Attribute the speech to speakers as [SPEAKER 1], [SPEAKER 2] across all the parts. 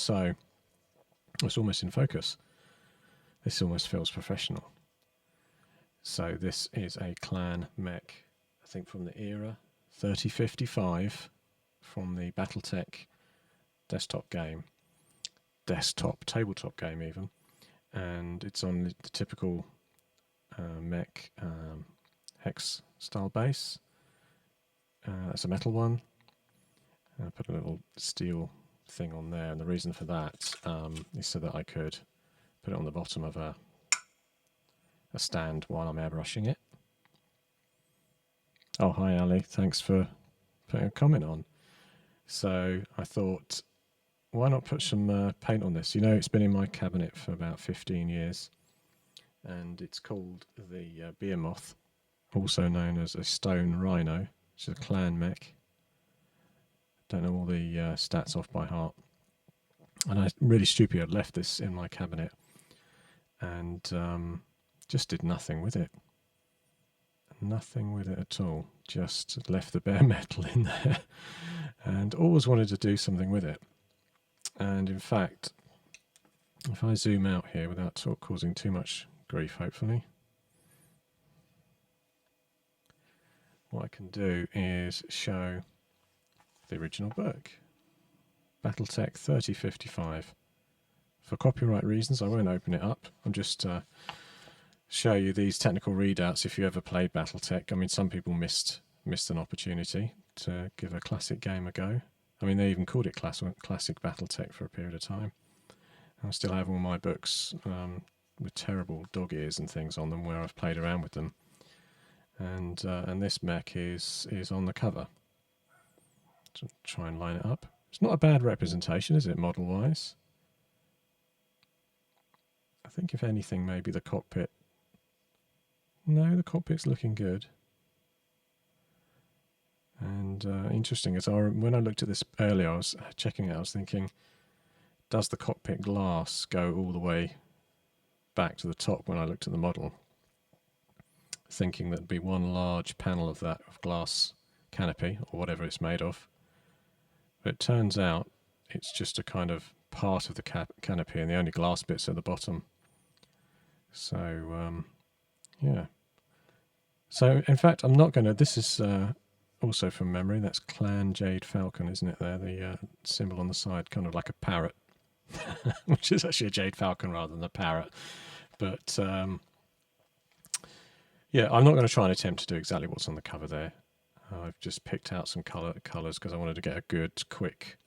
[SPEAKER 1] So it's almost in focus. This almost feels professional. So this is a clan mech, I think from the era 3055, from the Battletech desktop game, tabletop game even, and it's on the typical mech hex style base. That's a metal one. I put a little steel thing on there, and the reason for that is so that I could put it on the bottom of a stand while I'm airbrushing it. Oh, hi Ali, thanks for putting a comment on. So I thought, why not put some paint on this? You know, it's been in my cabinet for about 15 years, and it's called the Behemoth, also known as a stone Rhino, which is a clan mech. Don't know all the stats off by heart. And I really stupid, I'd left this in my cabinet and just did nothing with it. Nothing with it at all. Just left the bare metal in there and always wanted to do something with it. And in fact, if I zoom out here without causing too much grief, hopefully, what I can do is show the original book, Battletech 3055. For copyright reasons, I won't open it up. I'm just show you these technical readouts if you ever played Battletech. I mean, some people missed an opportunity to give a classic game a go. I mean, they even called it classic Battletech for a period of time. I still have all my books with terrible dog ears and things on them where I've played around with them. And this mech is on the cover. To try and line it up. It's not a bad representation, is it, model-wise? I think if anything, maybe the cockpit. No, the cockpit's looking good. And interesting, when I looked at this earlier, I was checking it, I was thinking, does the cockpit glass go all the way back to the top when I looked at the model? Thinking there'd be one large panel of glass canopy, or whatever it's made of. But it turns out it's just a kind of part of the canopy, and the only glass bits at the bottom. So, yeah. So, in fact, I'm not going to... This is also from memory. That's Clan Jade Falcon, isn't it there? The symbol on the side, kind of like a parrot, which is actually a Jade Falcon rather than a parrot. But, yeah, I'm not going to try and attempt to do exactly what's on the cover there. I've just picked out some colours because I wanted to get a good, quick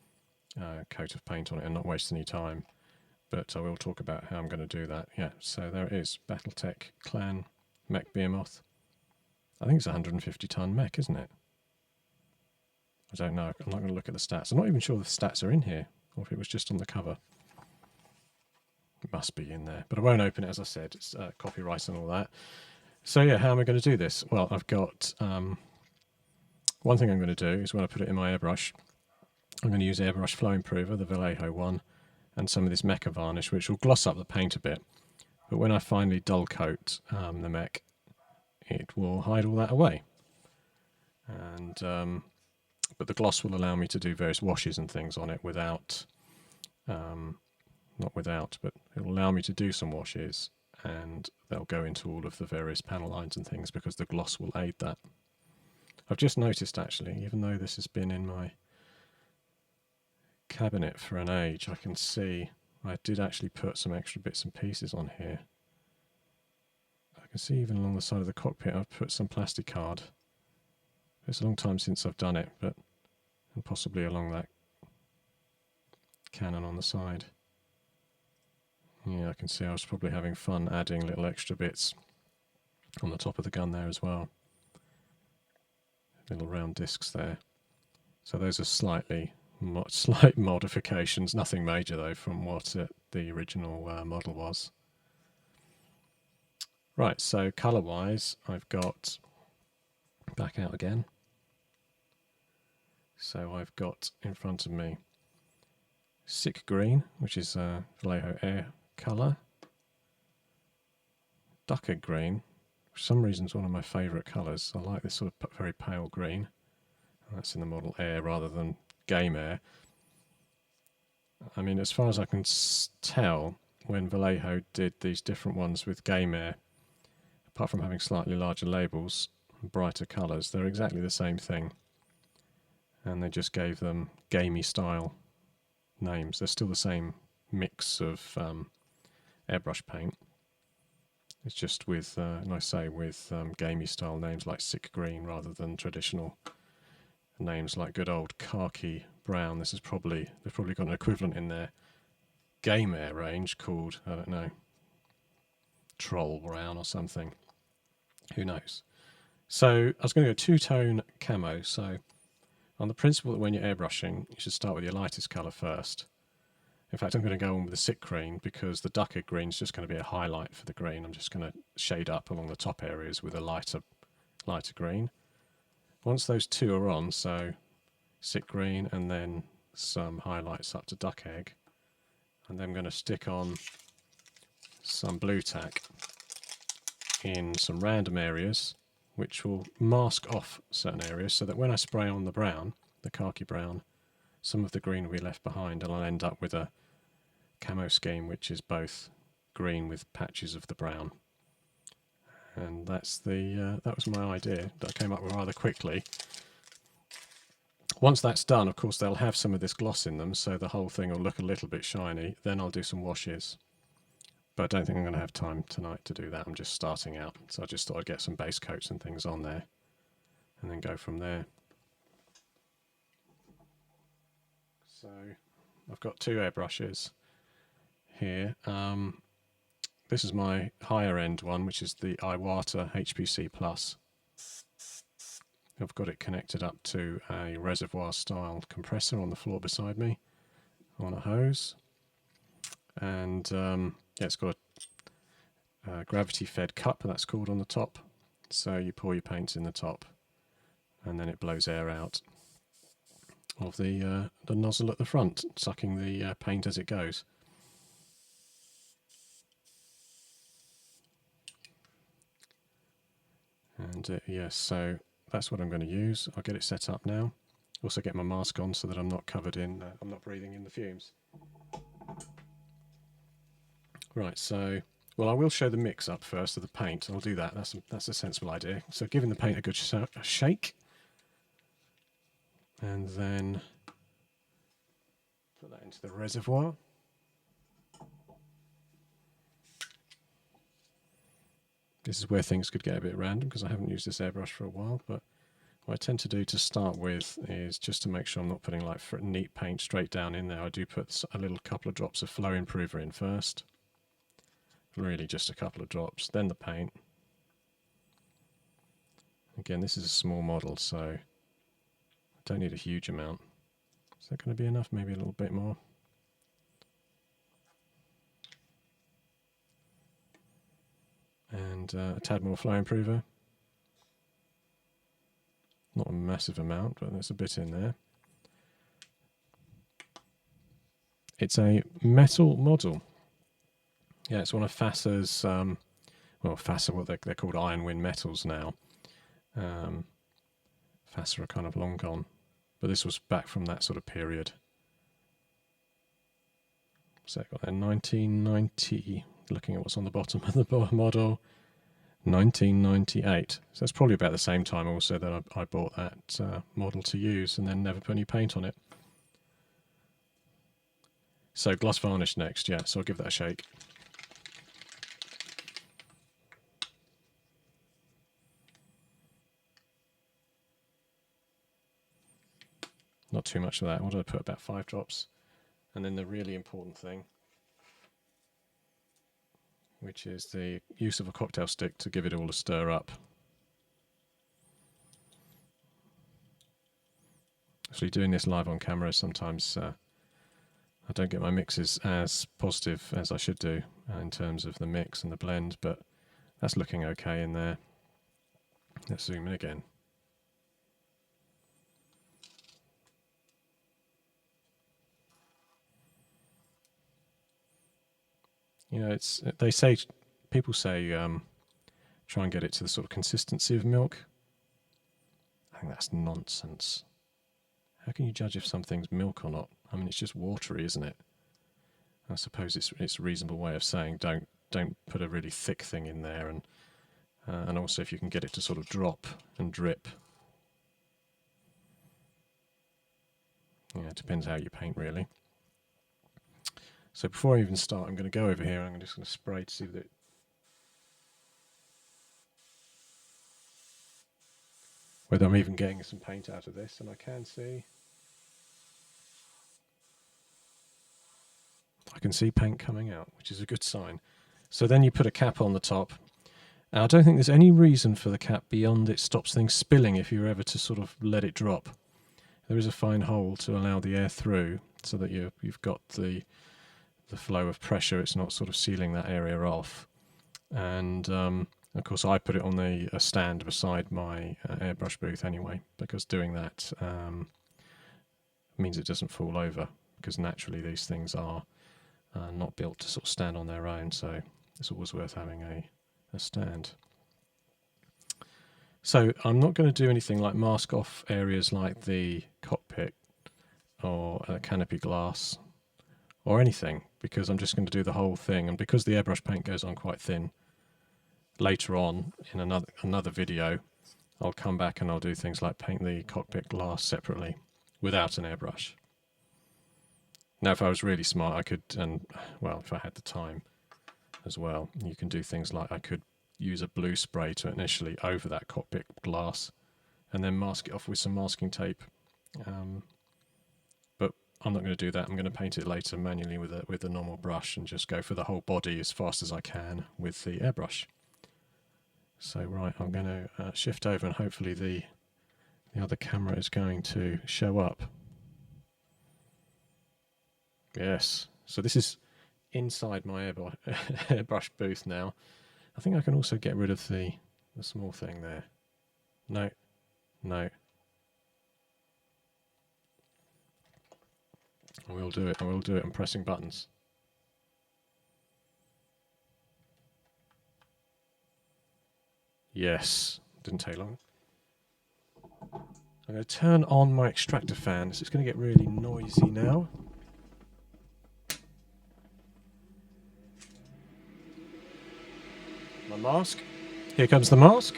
[SPEAKER 1] coat of paint on it and not waste any time. But I will talk about how I'm going to do that. Yeah, so there it is. Battletech Clan Mech Behemoth. I think it's a 150-ton mech, isn't it? I don't know. I'm not going to look at the stats. I'm not even sure the stats are in here, or if it was just on the cover. It must be in there. But I won't open it, as I said. It's copyright and all that. So yeah, how am I going to do this? Well, I've got... one thing I'm going to do is when I put it in my airbrush, I'm going to use Airbrush Flow Improver, the Vallejo one, and some of this mecha varnish, which will gloss up the paint a bit. But when I finally dull coat the mech, it will hide all that away. And but the gloss will allow me to do various washes and things on it without, not without, but it will allow me to do some washes, and they'll go into all of the various panel lines and things because the gloss will aid that. I've just noticed, actually, even though this has been in my cabinet for an age, I can see I did actually put some extra bits and pieces on here. I can see even along the side of the cockpit I've put some plastic card. It's a long time since I've done it, but and possibly along that cannon on the side. Yeah, I can see I was probably having fun adding little extra bits on the top of the gun there as well. Little round discs there. So those are slight modifications, nothing major though from what the original model was. Right, so colour wise I've got, back out again, so I've got in front of me Sick Green, which is Vallejo Air colour, Ducker Green, for some reason it's one of my favourite colours. I like this sort of very pale green. That's in the model Air rather than Game Air. I mean, as far as I can tell, when Vallejo did these different ones with Game Air, apart from having slightly larger labels, brighter colours, they're exactly the same thing. And they just gave them gamey style names. They're still the same mix of airbrush paint. It's just with, and I say with gamey style names like Sick Green rather than traditional names like good old Khaki Brown. They've probably got an equivalent in their Game Air range called, I don't know, Troll Brown or something. Who knows? So I was going to go two-tone camo. So on the principle that when you're airbrushing, you should start with your lightest colour first. In fact, I'm going to go on with the Sick Green because the ducker green is just going to be a highlight for the green. I'm just going to shade up along the top areas with a lighter green. Once those two are on, so Sick Green and then some highlights up to duck egg, and then I'm going to stick on some blue tack in some random areas which will mask off certain areas so that when I spray on the brown, the khaki brown, some of the green will be left behind and I'll end up with a camo scheme which is both green with patches of the brown. And that's that was my idea that I came up with rather quickly. Once that's done, of course, they'll have some of this gloss in them, so the whole thing will look a little bit shiny. Then I'll do some washes. But I don't think I'm going to have time tonight to do that. I'm just starting out. So I just thought I'd get some base coats and things on there and then go from there. So I've got two airbrushes here. This is my higher end one, which is the Iwata HPC Plus. I've got it connected up to a reservoir style compressor on the floor beside me on a hose. And yeah, it's got a gravity fed cup, that's called, on the top. So you pour your paints in the top and then it blows air out of the nozzle at the front, sucking the paint as it goes. And yes, so that's what I'm going to use. I'll get it set up now. Also get my mask on so that I'm not covered in, I'm not breathing in the fumes. Right, so, well, I will show the mix up first of the paint. I'll do that. That's a sensible idea. So giving the paint a good shake. And then put that into the reservoir. This is where things could get a bit random because I haven't used this airbrush for a while, but what I tend to do to start with is just to make sure I'm not putting like neat paint straight down in there. I do put a little couple of drops of flow improver in first. Really just a couple of drops, then the paint. Again, this is a small model, so I don't need a huge amount. Is that going to be enough? Maybe a little bit more. And a tad more flow improver. Not a massive amount, but there's a bit in there. It's a metal model. Yeah, it's one of FASA's, well, FASA, what they're called Iron Wind Metals now. FASA are kind of long gone, but this was back from that sort of period. So I got there 1990, looking at what's on the bottom of the model, 1998. So that's probably about the same time also that I bought that model to use and then never put any paint on it. So gloss varnish next, yeah, so I'll give that a shake. Not too much of that. What did I put? About 5 drops. And then the really important thing, which is the use of a cocktail stick to give it all a stir up. Actually, doing this live on camera, sometimes I don't get my mixes as positive as I should do in terms of the mix and the blend, but that's looking okay in there. Let's zoom in again. You know, people say try and get it to the sort of consistency of milk. I think that's nonsense. How can you judge if something's milk or not? I mean, it's just watery, isn't it? I suppose it's a reasonable way of saying don't put a really thick thing in there, and also if you can get it to sort of drop and drip. Yeah, it depends how you paint really. So before I even start, I'm going to go over here and I'm just going to spray to see that whether I'm even getting some paint out of this, and I can see paint coming out, which is a good sign. So then you put a cap on the top. And I don't think there's any reason for the cap beyond it stops things spilling if you're ever to sort of let it drop. There is a fine hole to allow the air through so that you've got the flow of pressure. It's not sort of sealing that area off. And of course I put it on a stand beside my airbrush booth anyway, because doing that means it doesn't fall over, because naturally these things are not built to sort of stand on their own, so it's always worth having a stand. So I'm not going to do anything like mask off areas like the cockpit or canopy glass or anything, because I'm just going to do the whole thing. And because the airbrush paint goes on quite thin, later on in another video I'll come back and I'll do things like paint the cockpit glass separately without an airbrush. Now if I was really smart I could, and well, if I had the time as well, you can do things like I could use a blue spray to initially over that cockpit glass and then mask it off with some masking tape. But I'm not going to do that. I'm going to paint it later manually with a normal brush and just go for the whole body as fast as I can with the airbrush. So right, I'm going to shift over and hopefully the other camera is going to show up. Yes, so this is inside my airbrush booth now. I think I can also get rid of the small thing there. No, no. I will do it. I will do it. I'm pressing buttons. Yes, didn't take long. I'm going to turn on my extractor fan, so it's going to get really noisy now. My mask. Here comes the mask.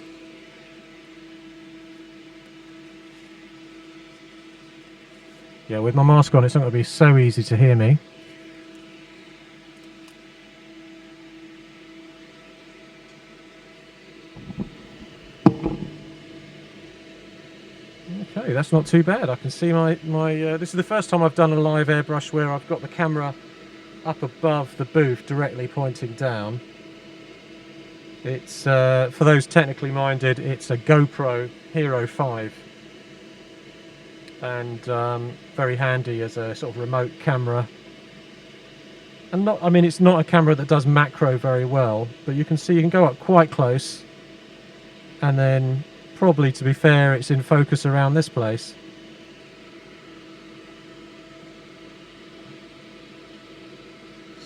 [SPEAKER 1] Yeah, with my mask on, it's not going to be so easy to hear me. Okay, that's not too bad. I can see my this is the first time I've done a live airbrush where I've got the camera up above the booth directly pointing down. It's for those technically minded, it's a GoPro Hero 5 and very handy as a sort of remote camera. And not, I mean, it's not a camera that does macro very well, but you can see you can go up quite close and then probably, to be fair, it's in focus around this place.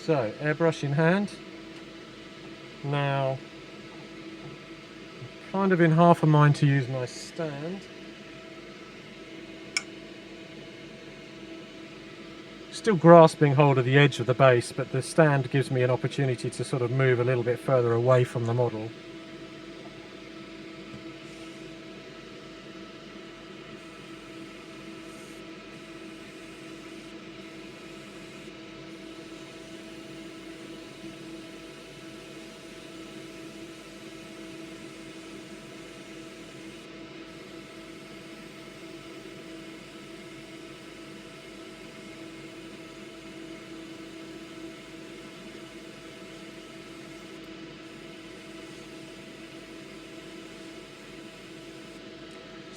[SPEAKER 1] So, airbrush in hand. Now, I'm kind of in half a mind to use my stand. Still grasping hold of the edge of the base, but the stand gives me an opportunity to sort of move a little bit further away from the model.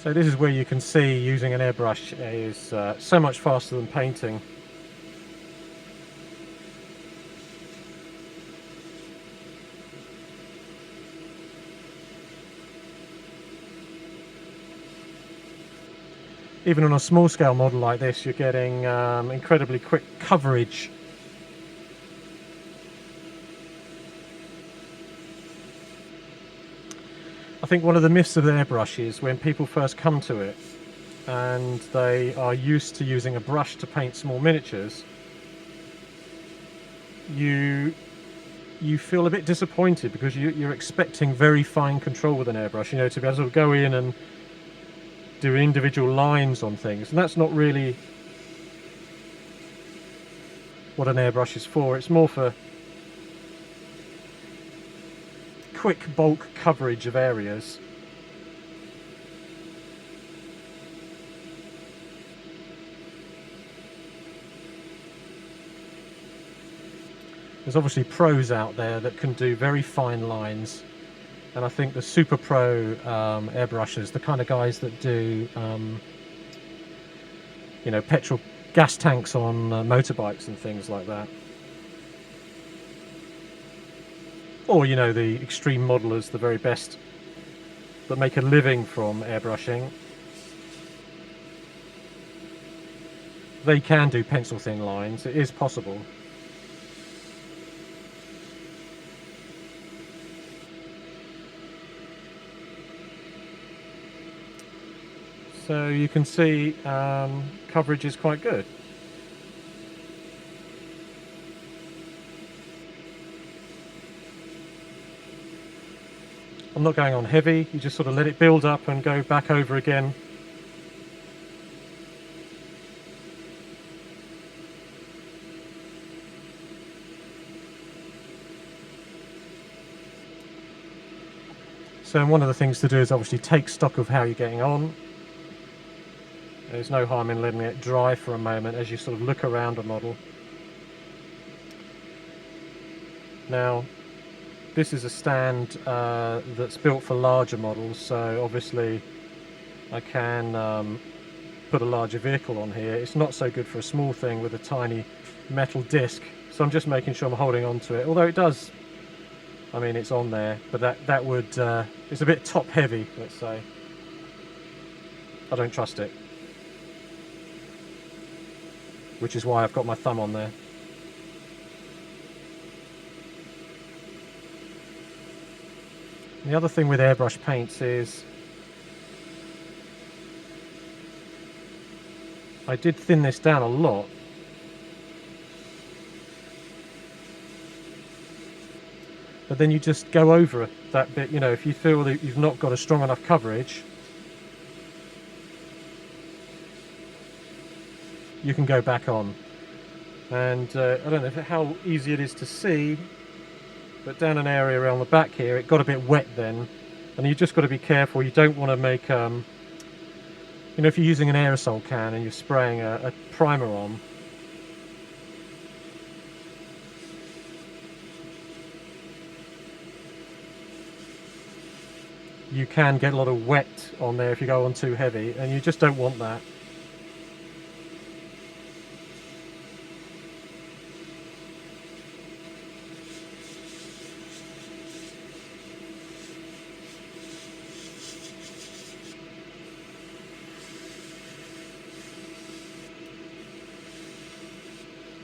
[SPEAKER 1] So this is where you can see using an airbrush is so much faster than painting. Even on a small scale model like this, you're getting incredibly quick coverage. I think one of the myths of the airbrush is when people first come to it and they are used to using a brush to paint small miniatures, you feel a bit disappointed because you're expecting very fine control with an airbrush, you know, to be able to go in and do individual lines on things, and that's not really what an airbrush is for. It's more for quick bulk coverage of areas. There's obviously pros out there that can do very fine lines, and I think the super pro airbrushers, the kind of guys that do you know, petrol gas tanks on motorbikes and things like that, or you know, the extreme modelers, the very best that make a living from airbrushing, they can do pencil thin lines. It is possible. So you can see coverage is quite good. I'm not going on heavy, you just sort of let it build up and go back over again. So one of the things to do is obviously take stock of how you're getting on. There's no harm in letting it dry for a moment as you sort of look around a model. Now, this is a stand that's built for larger models, so obviously I can put a larger vehicle on here. It's not so good for a small thing with a tiny metal disc, so I'm just making sure I'm holding on to it, although it does, I mean, it's on there, but that would, it's a bit top heavy, let's say. I don't trust it, which is why I've got my thumb on there. The other thing with airbrush paints is I did thin this down a lot, but then you just go over that bit, you know, if you feel that you've not got a strong enough coverage, you can go back on. And I don't know how easy it is to see, but down an area around the back here it got a bit wet then, and you just got to be careful. You don't want to make you know, if you're using an aerosol can and you're spraying a primer on, you can get a lot of wet on there if you go on too heavy, and you just don't want that.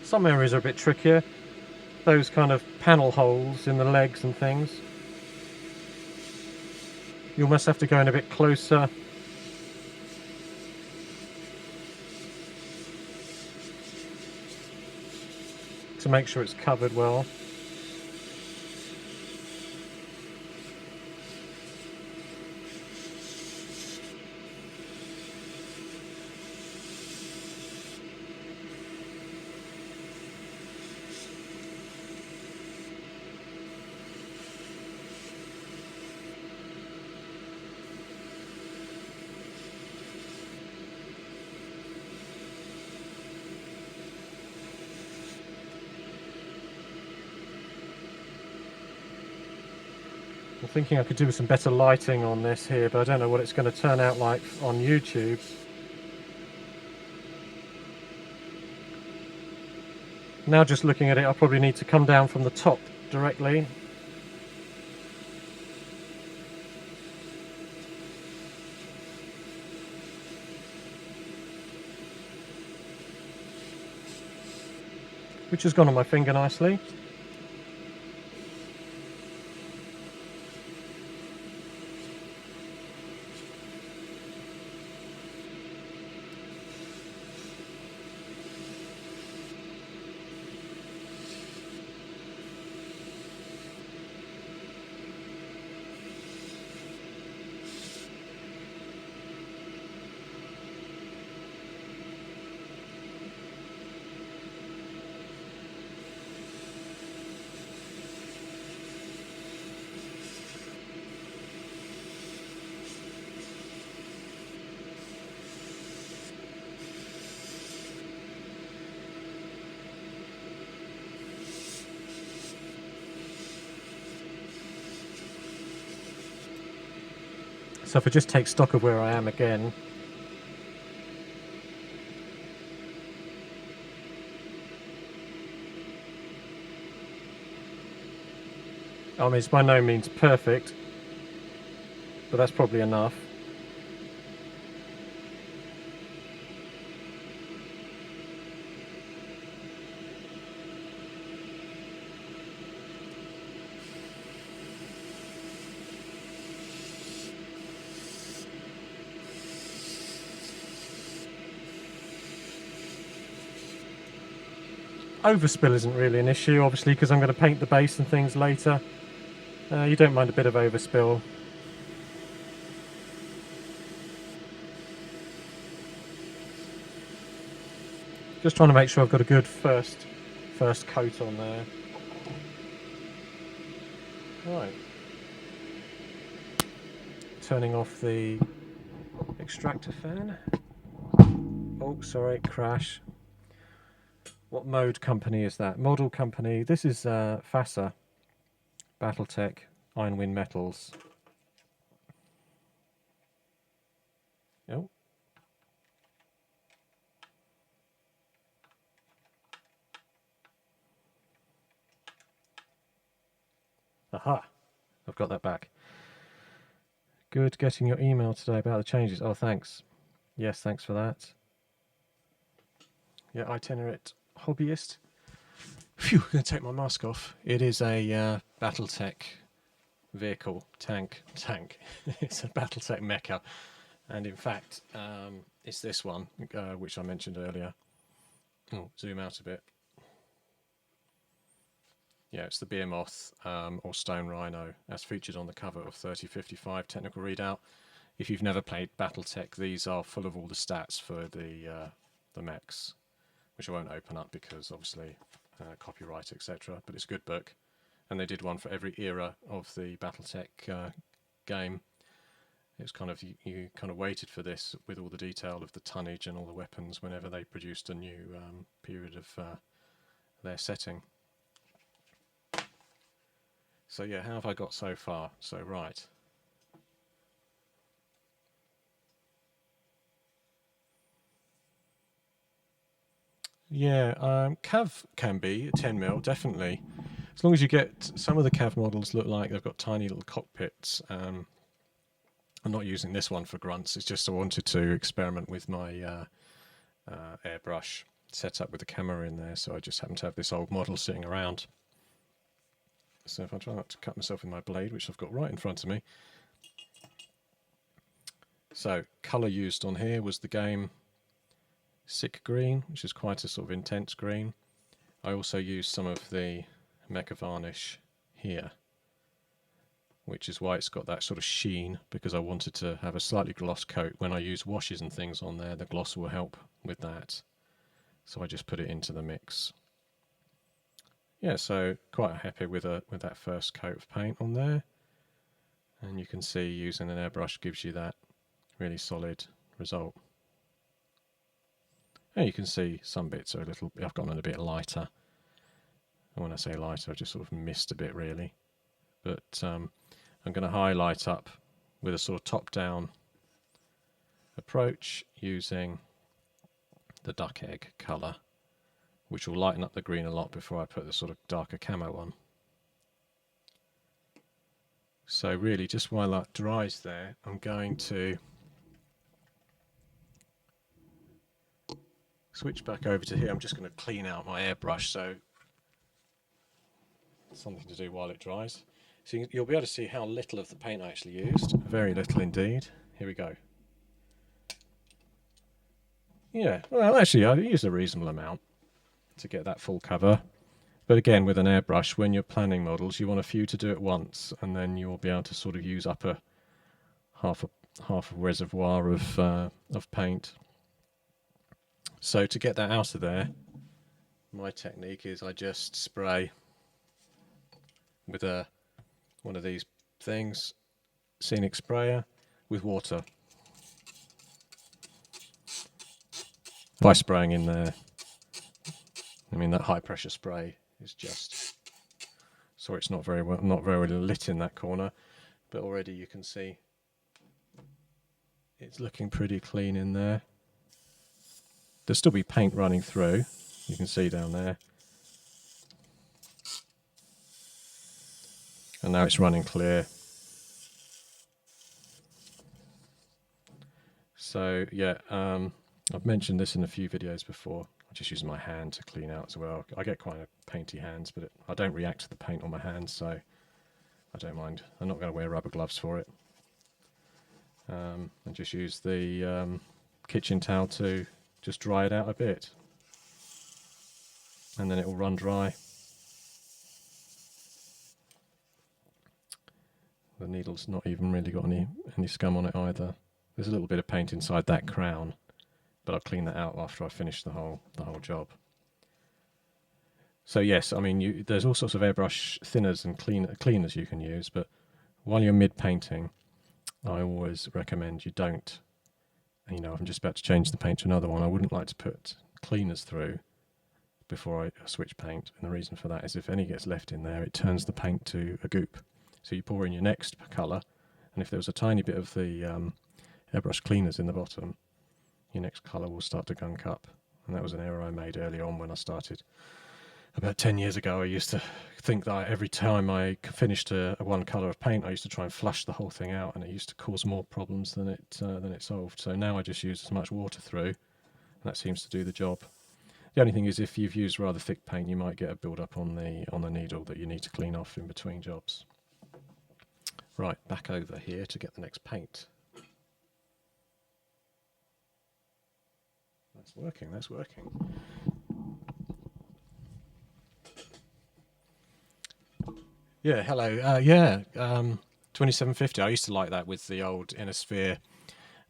[SPEAKER 1] Some areas are a bit trickier, those kind of panel holes in the legs and things. You almost have to go in a bit closer. To make sure it's covered well. I'm thinking I could do with some better lighting on this here, but I don't know what it's going to turn out like on YouTube. Now just looking at it, I'll probably need to come down from the top directly. Which has gone on my finger nicely. So if I just take stock of where I am again, I mean, it's by no means perfect, but that's probably enough. Overspill isn't really an issue, obviously, because I'm going to paint the base and things later. You don't mind a bit of overspill. Just trying to make sure I've got a good first coat on there. Right. Turning off the extractor fan. Oh, sorry, crash. What mode company is that? Model company. This is FASA, Battletech Ironwind Metals. Oh. Aha, I've got that back. Good getting your email today about the changes. Oh, thanks. Yes, thanks for that. Yeah, itinerant hobbyist. Phew, I'm going to take my mask off. It is a Battletech vehicle, tank. It's a Battletech mecha. And in fact, it's this one, which I mentioned earlier. Oh, zoom out a bit. Yeah, it's the Behemoth or Stone Rhino, as featured on the cover of 3055 Technical Readout. If you've never played Battletech, these are full of all the stats for the mechs, which I won't open up because obviously copyright, etc. But it's a good book, and they did one for every era of the Battletech game. It was kind of you kind of waited for this with all the detail of the tonnage and all the weapons whenever they produced a new period of their setting. So yeah, how have I got so far? So right. Yeah, cav can be 10mm, definitely. As long as you get, some of the cav models look like they've got tiny little cockpits. I'm not using this one for grunts, it's just I wanted to experiment with my airbrush setup with the camera in there, so I just happen to have this old model sitting around. So if I try not to cut myself with my blade, which I've got right in front of me. So, colour used on here was the game Sick Green, which is quite a sort of intense green. I also used some of the mecha varnish here, which is why it's got that sort of sheen, because I wanted to have a slightly gloss coat. When I use washes and things on there, the gloss will help with that. So I just put it into the mix. Yeah, so quite happy with that first coat of paint on there. And you can see using an airbrush gives you that really solid result. And you can see some bits are a little, I've gone a bit lighter. And when I say lighter, I just sort of missed a bit really. But I'm going to highlight up with a sort of top-down approach using the duck egg colour, which will lighten up the green a lot before I put the sort of darker camo on. So really, just while that dries there, I'm going to switch back over to here. I'm just going to clean out my airbrush, so something to do while it dries. So you'll be able to see how little of the paint I actually used. Very little indeed. Here we go. Yeah, well actually I used a reasonable amount to get that full cover. But again, with an airbrush, when you're planning models, you want a few to do at once, and then you'll be able to sort of use up a half a reservoir of paint. So to get that out of there, my technique is I just spray with one of these things, scenic sprayer, with water. By spraying in there, I mean that high pressure spray is just, sorry it's not very well, not very lit in that corner, but already you can see it's looking pretty clean in there. There'll still be paint running through, you can see down there. And now it's running clear. So yeah, I've mentioned this in a few videos before. I just use my hand to clean out as well. I get quite painty hands, but I don't react to the paint on my hands, so I don't mind. I'm not going to wear rubber gloves for it. And just use the kitchen towel to just dry it out a bit. And then it will run dry. The needle's not even really got any scum on it either. There's a little bit of paint inside that crown, but I'll clean that out after I finish the whole job. So yes, I mean there's all sorts of airbrush thinners and cleaners you can use, but while you're mid-painting, I always recommend you don't. You know, I'm just about to change the paint to another one. I wouldn't like to put cleaners through before I switch paint, and the reason for that is if any gets left in there, it turns the paint to a goop. So you pour in your next colour, and if there was a tiny bit of the airbrush cleaners in the bottom, your next colour will start to gunk up. And that was an error I made early on when I started. About 10 years ago, I used to think that every time I finished one colour of paint, I used to try and flush the whole thing out, and it used to cause more problems than it solved. So now I just use as much water through, and that seems to do the job. The only thing is, if you've used rather thick paint, you might get a build-up on the needle that you need to clean off in between jobs. Right, back over here to get the next paint. That's working, that's working. Yeah, hello. 2750. I used to like that with the old Inner Sphere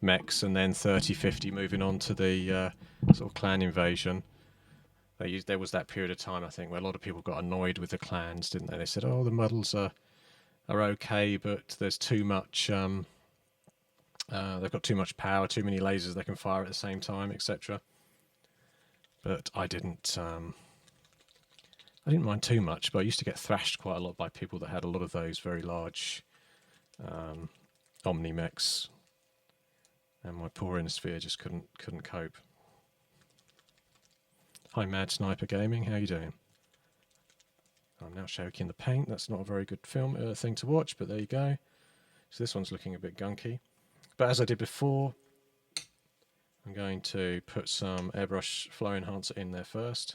[SPEAKER 1] mechs, and then 3050 moving on to the sort of clan invasion. There was that period of time, I think, where a lot of people got annoyed with the clans, didn't they? They said, oh, the models are okay, but there's too much... they've got too much power, too many lasers they can fire at the same time, etc. But I didn't mind too much, but I used to get thrashed quite a lot by people that had a lot of those very large Omni mechs, and my poor Inner Sphere just couldn't cope. Hi, Mad Sniper Gaming, how you doing? I'm now shaking the paint. That's not a very good thing to watch, but there you go. So this one's looking a bit gunky. But as I did before, I'm going to put some Airbrush Flow Enhancer in there first.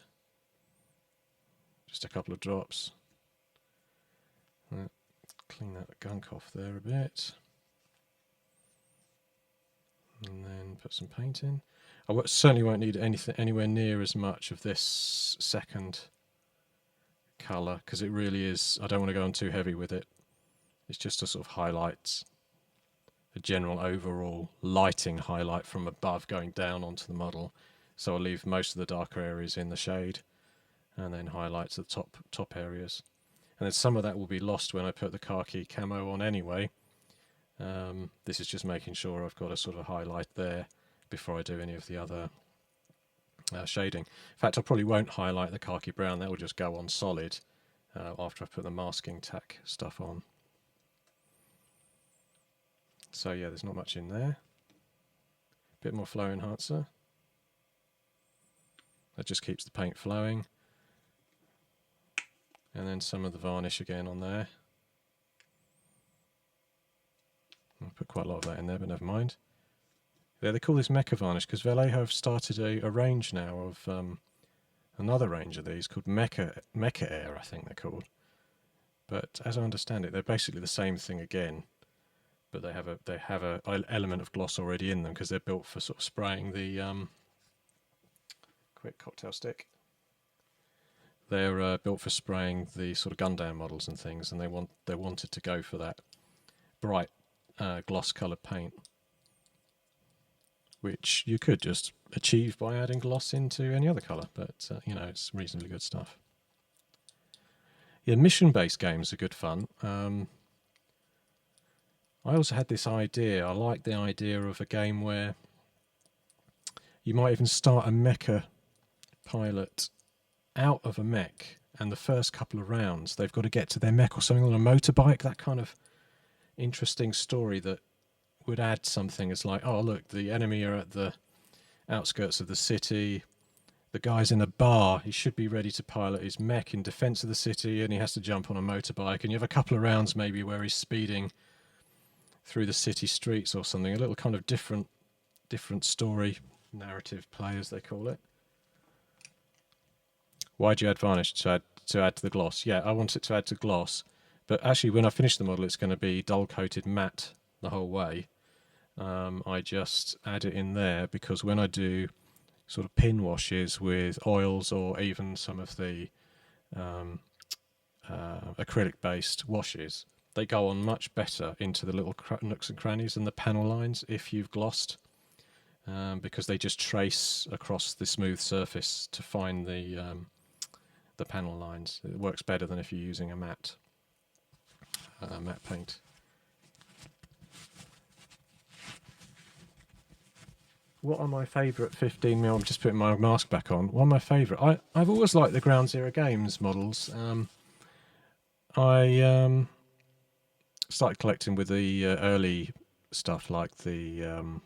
[SPEAKER 1] Just a couple of drops. Clean that gunk off there a bit. And then put some paint in. I certainly won't need anywhere near as much of this second colour, because it really is, I don't want to go on too heavy with it. It's just to sort of highlight a general overall lighting highlight from above going down onto the model. So I'll leave most of the darker areas in the shade, and then highlights the top areas. And then some of that will be lost when I put the khaki camo on anyway. This is just making sure I've got a sort of highlight there before I do any of the other shading. In fact, I probably won't highlight the khaki brown. That will just go on solid after I put the masking tack stuff on. So yeah, there's not much in there. Bit more flow enhancer. That just keeps the paint flowing. And then some of the varnish again on there. I'll put quite a lot of that in there, but never mind. Yeah, they call this mecha varnish because Vallejo have started a range now of another range of these called mecha air, I think they're called. But as I understand it, they're basically the same thing again, but they have a element of gloss already in them because they're built for sort of spraying the quick cocktail stick. They're built for spraying the sort of Gundam models and things, and they wanted to go for that bright gloss coloured paint, which you could just achieve by adding gloss into any other colour, but you know, it's reasonably good stuff. Yeah, mission-based games are good fun. I also had this idea. I like the idea of a game where you might even start a mecha pilot out of a mech, and the first couple of rounds they've got to get to their mech or something on a motorbike. That kind of interesting story that would add something. It's like, oh look, the enemy are at the outskirts of the city. The guy's in a bar. He should be ready to pilot his mech in defense of the city, and he has to jump on a motorbike. And you have a couple of rounds maybe where he's speeding through the city streets or something. A little kind of different story, narrative play as they call it. Why'd you add varnish to add to the gloss? Yeah, I want it to add to gloss, but actually when I finish the model, it's going to be dull coated matte the whole way. I just add it in there because when I do sort of pin washes with oils or even some of the acrylic based washes, they go on much better into the little nooks and crannies and the panel lines if you've glossed, because they just trace across the smooth surface to find the panel lines. It works better than if you're using a matte paint. What are my favourite 15mm? I'm just putting my mask back on. What are my favourite? I've always liked the Ground Zero Games models. I started collecting with the early stuff like the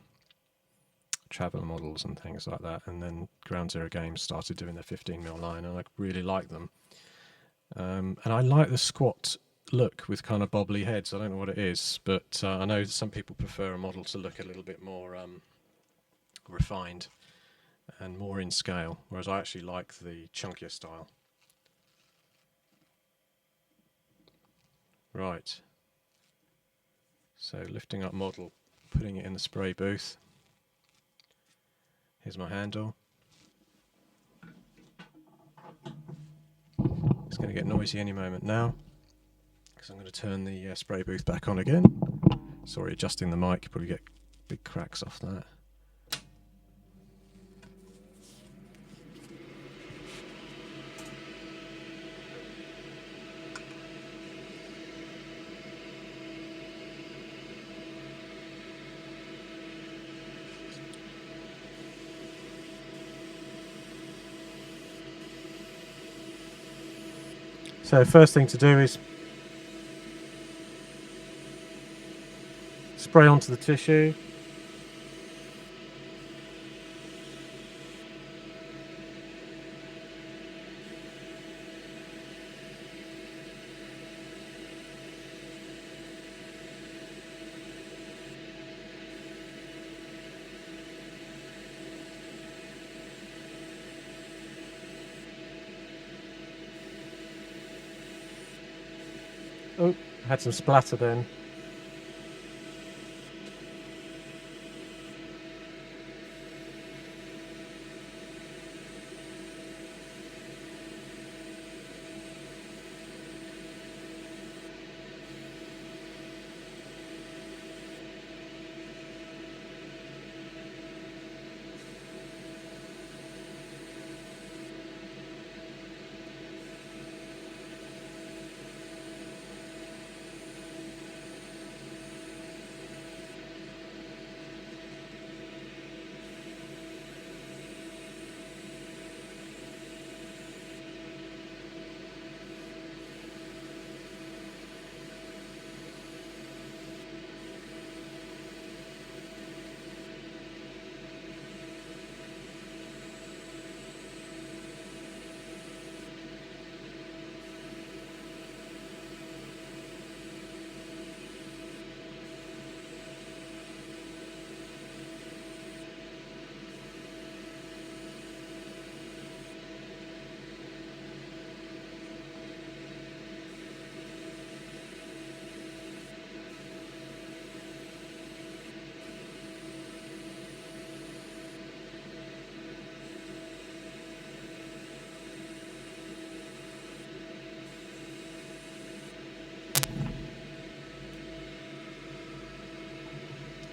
[SPEAKER 1] traveller models and things like that, and then Ground Zero Games started doing their 15mm line, and I really like them. And I like the squat look with kind of bobbly heads. I don't know what it is, but I know some people prefer a model to look a little bit more refined and more in scale, whereas I actually like the chunkier style. Right, so lifting up model, putting it in the spray booth. Here's my handle. It's going to get noisy any moment now because I'm going to turn the spray booth back on again. Sorry, adjusting the mic, you probably get big cracks off that. So first thing to do is spray onto the tissue. Oh, had some splatter then.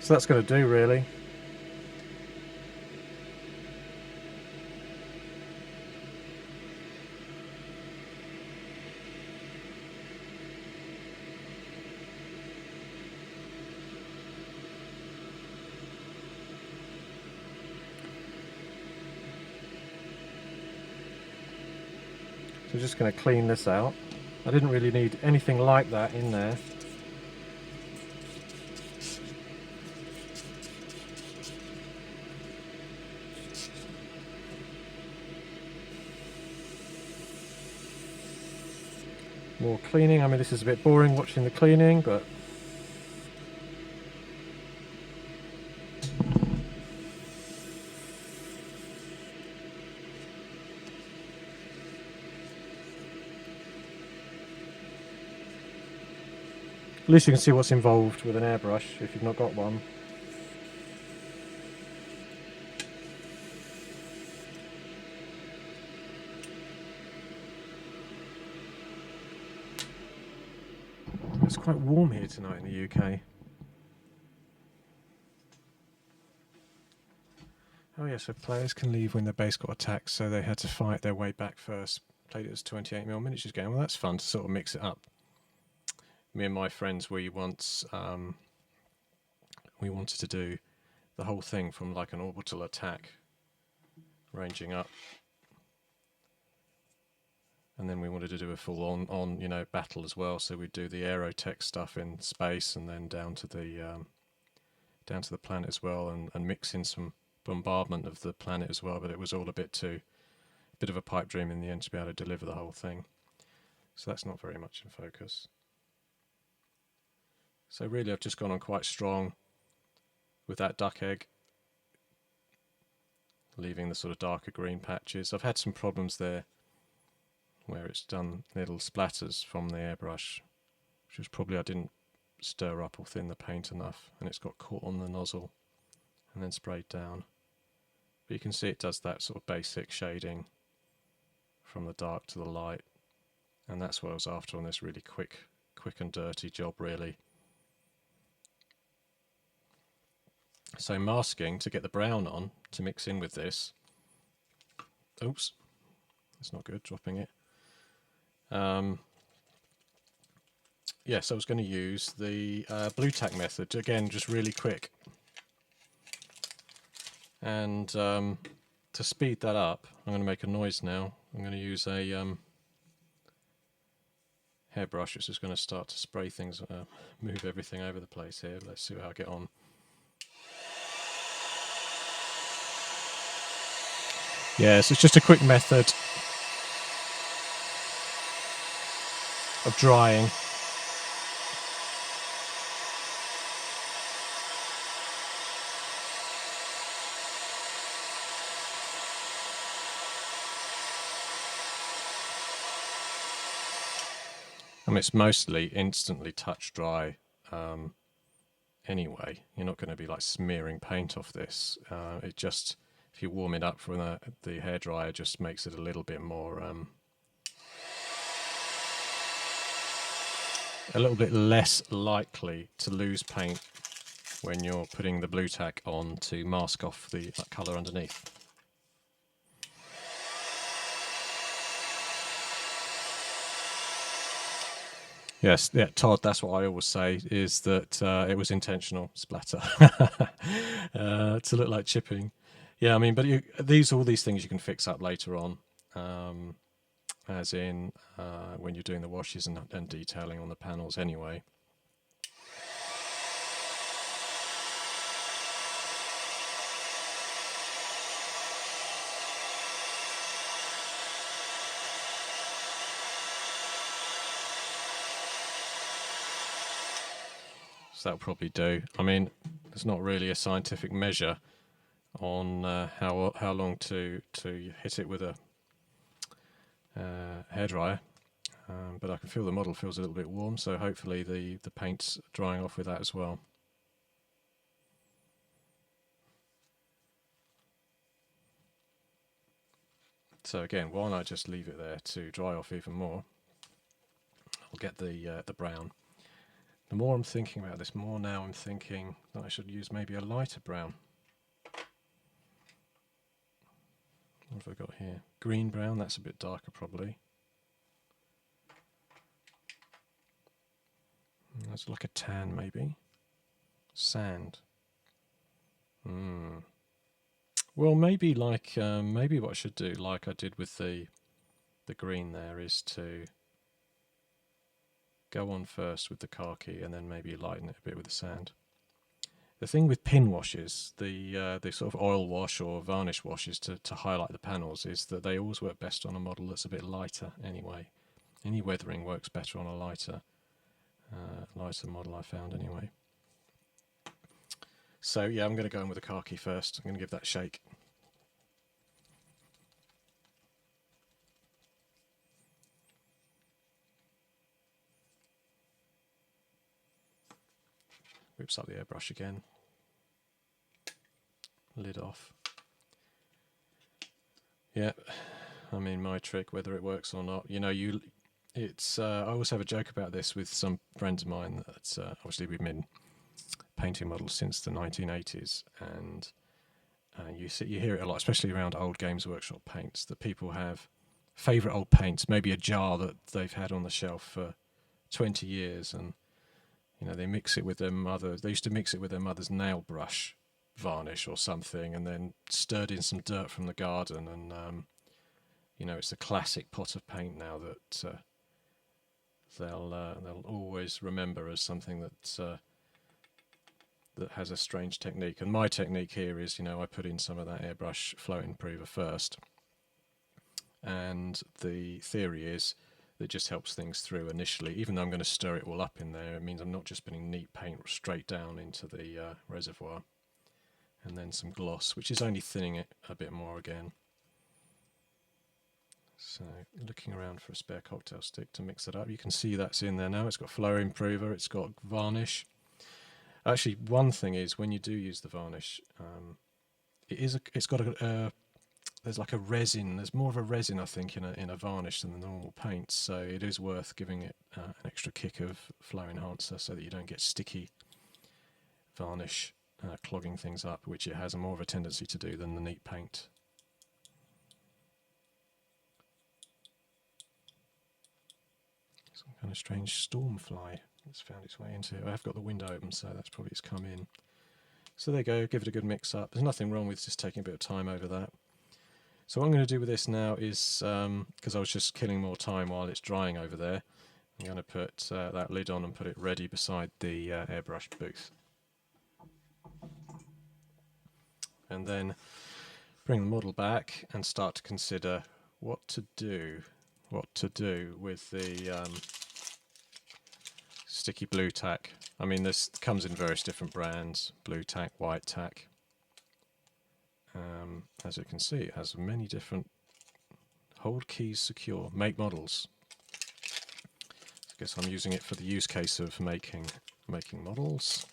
[SPEAKER 1] So that's going to do really. So just going to clean this out. I didn't really need anything like that in there. More cleaning. I mean, this is a bit boring watching the cleaning, but at least you can see what's involved with an airbrush if you've not got one. It's quite warm here tonight in the UK. Oh yeah, so players can leave when their base got attacked, so they had to fight their way back first. Played it as 28mm miniatures game. Well, that's fun to sort of mix it up. Me and my friends, we wanted to do the whole thing from like an orbital attack, ranging up, and then we wanted to do a full on you know, battle as well. So we'd do the aerotech stuff in space, and then down to the planet as well, and mix in some bombardment of the planet as well. But it was all a bit of a pipe dream in the end to be able to deliver the whole thing. So that's not very much in focus. So really I've just gone on quite strong with that duck egg, leaving the sort of darker green patches. I've had some problems there where it's done little splatters from the airbrush, which was probably I didn't stir up or thin the paint enough, and it's got caught on the nozzle and then sprayed down. But you can see it does that sort of basic shading from the dark to the light, and that's what I was after on this really quick and dirty job really. So masking to get the brown on to mix in with this. Oops, that's not good, dropping it. Yes, I was going to use the blue tack method, again just really quick. And to speed that up, I'm going to make a noise now. I'm going to use a hairbrush, which is going to start to spray things, move everything over the place here. Let's see how I get on. Yeah, so it's just a quick method of drying. I mean, it's mostly instantly touch dry anyway. You're not going to be like smearing paint off this. It just, if you warm it up from the hairdryer, just makes it a little bit more, a little bit less likely to lose paint when you're putting the blue tack on to mask off the colour underneath. Yes, yeah, Todd, that's what I always say, is that it was intentional splatter to look like chipping. Yeah, I mean, but all these things you can fix up later on, as in when you're doing the washes and detailing on the panels anyway. So that'll probably do. I mean, there's not really a scientific measure on how long to hit it with a hairdryer, but I can feel the model feels a little bit warm, so hopefully the paint's drying off with that as well. So again, why not just leave it there to dry off even more? I'll get the brown. The more I'm thinking about this, more now I'm thinking that I should use maybe a lighter brown. What have I got here? Green brown, that's a bit darker probably. That's like a tan maybe. Sand. Well, maybe like maybe what I should do, like I did with the green there, is to go on first with the khaki and then maybe lighten it a bit with the sand. The thing with pin washes, the sort of oil wash or varnish washes to highlight the panels, is that they always work best on a model that's a bit lighter anyway. Any weathering works better on a lighter model, I found anyway. So yeah, I'm going to go in with the khaki first. I'm going to give that a shake. Whips up the airbrush again. Lid off. Yeah, I mean, my trick, whether it works or not, you know, I always have a joke about this with some friends of mine that obviously we've been painting models since the 1980s, and you hear it a lot, especially around old Games Workshop paints, that people have favourite old paints, maybe a jar that they've had on the shelf for 20 years, and you know, they mix it with their mother. They used to mix it with their mother's nail brush varnish or something, and then stirred in some dirt from the garden, and you know, it's a classic pot of paint now that they'll always remember as something that has a strange technique. And my technique here is, you know, I put in some of that airbrush flow improver first, and the theory is that just helps things through initially. Even though I'm going to stir it all up in there, it means I'm not just putting neat paint straight down into the reservoir. And then some gloss, which is only thinning it a bit more again. So looking around for a spare cocktail stick to mix it up. You can see that's in there now. It's got flow improver, it's got varnish. Actually, one thing is, when you do use the varnish, it's got there's like a resin. There's more of a resin, I think, in a varnish than the normal paints. So it is worth giving it an extra kick of flow enhancer so that you don't get sticky varnish clogging things up, which it has more of a tendency to do than the neat paint. Some kind of strange storm fly that's found its way into it. I've got the window open, so that's probably it's come in. So there you go, give it a good mix up. There's nothing wrong with just taking a bit of time over that. So what I'm going to do with this now is, because I was just killing more time while it's drying over there, I'm going to put that lid on and put it ready beside the airbrush booth. And then bring the model back and start to consider what to do with the sticky blue tack. I mean, this comes in various different brands: blue tack, white tack. As you can see, it has many different hold keys secure, make models. I guess I'm using it for the use case of making models.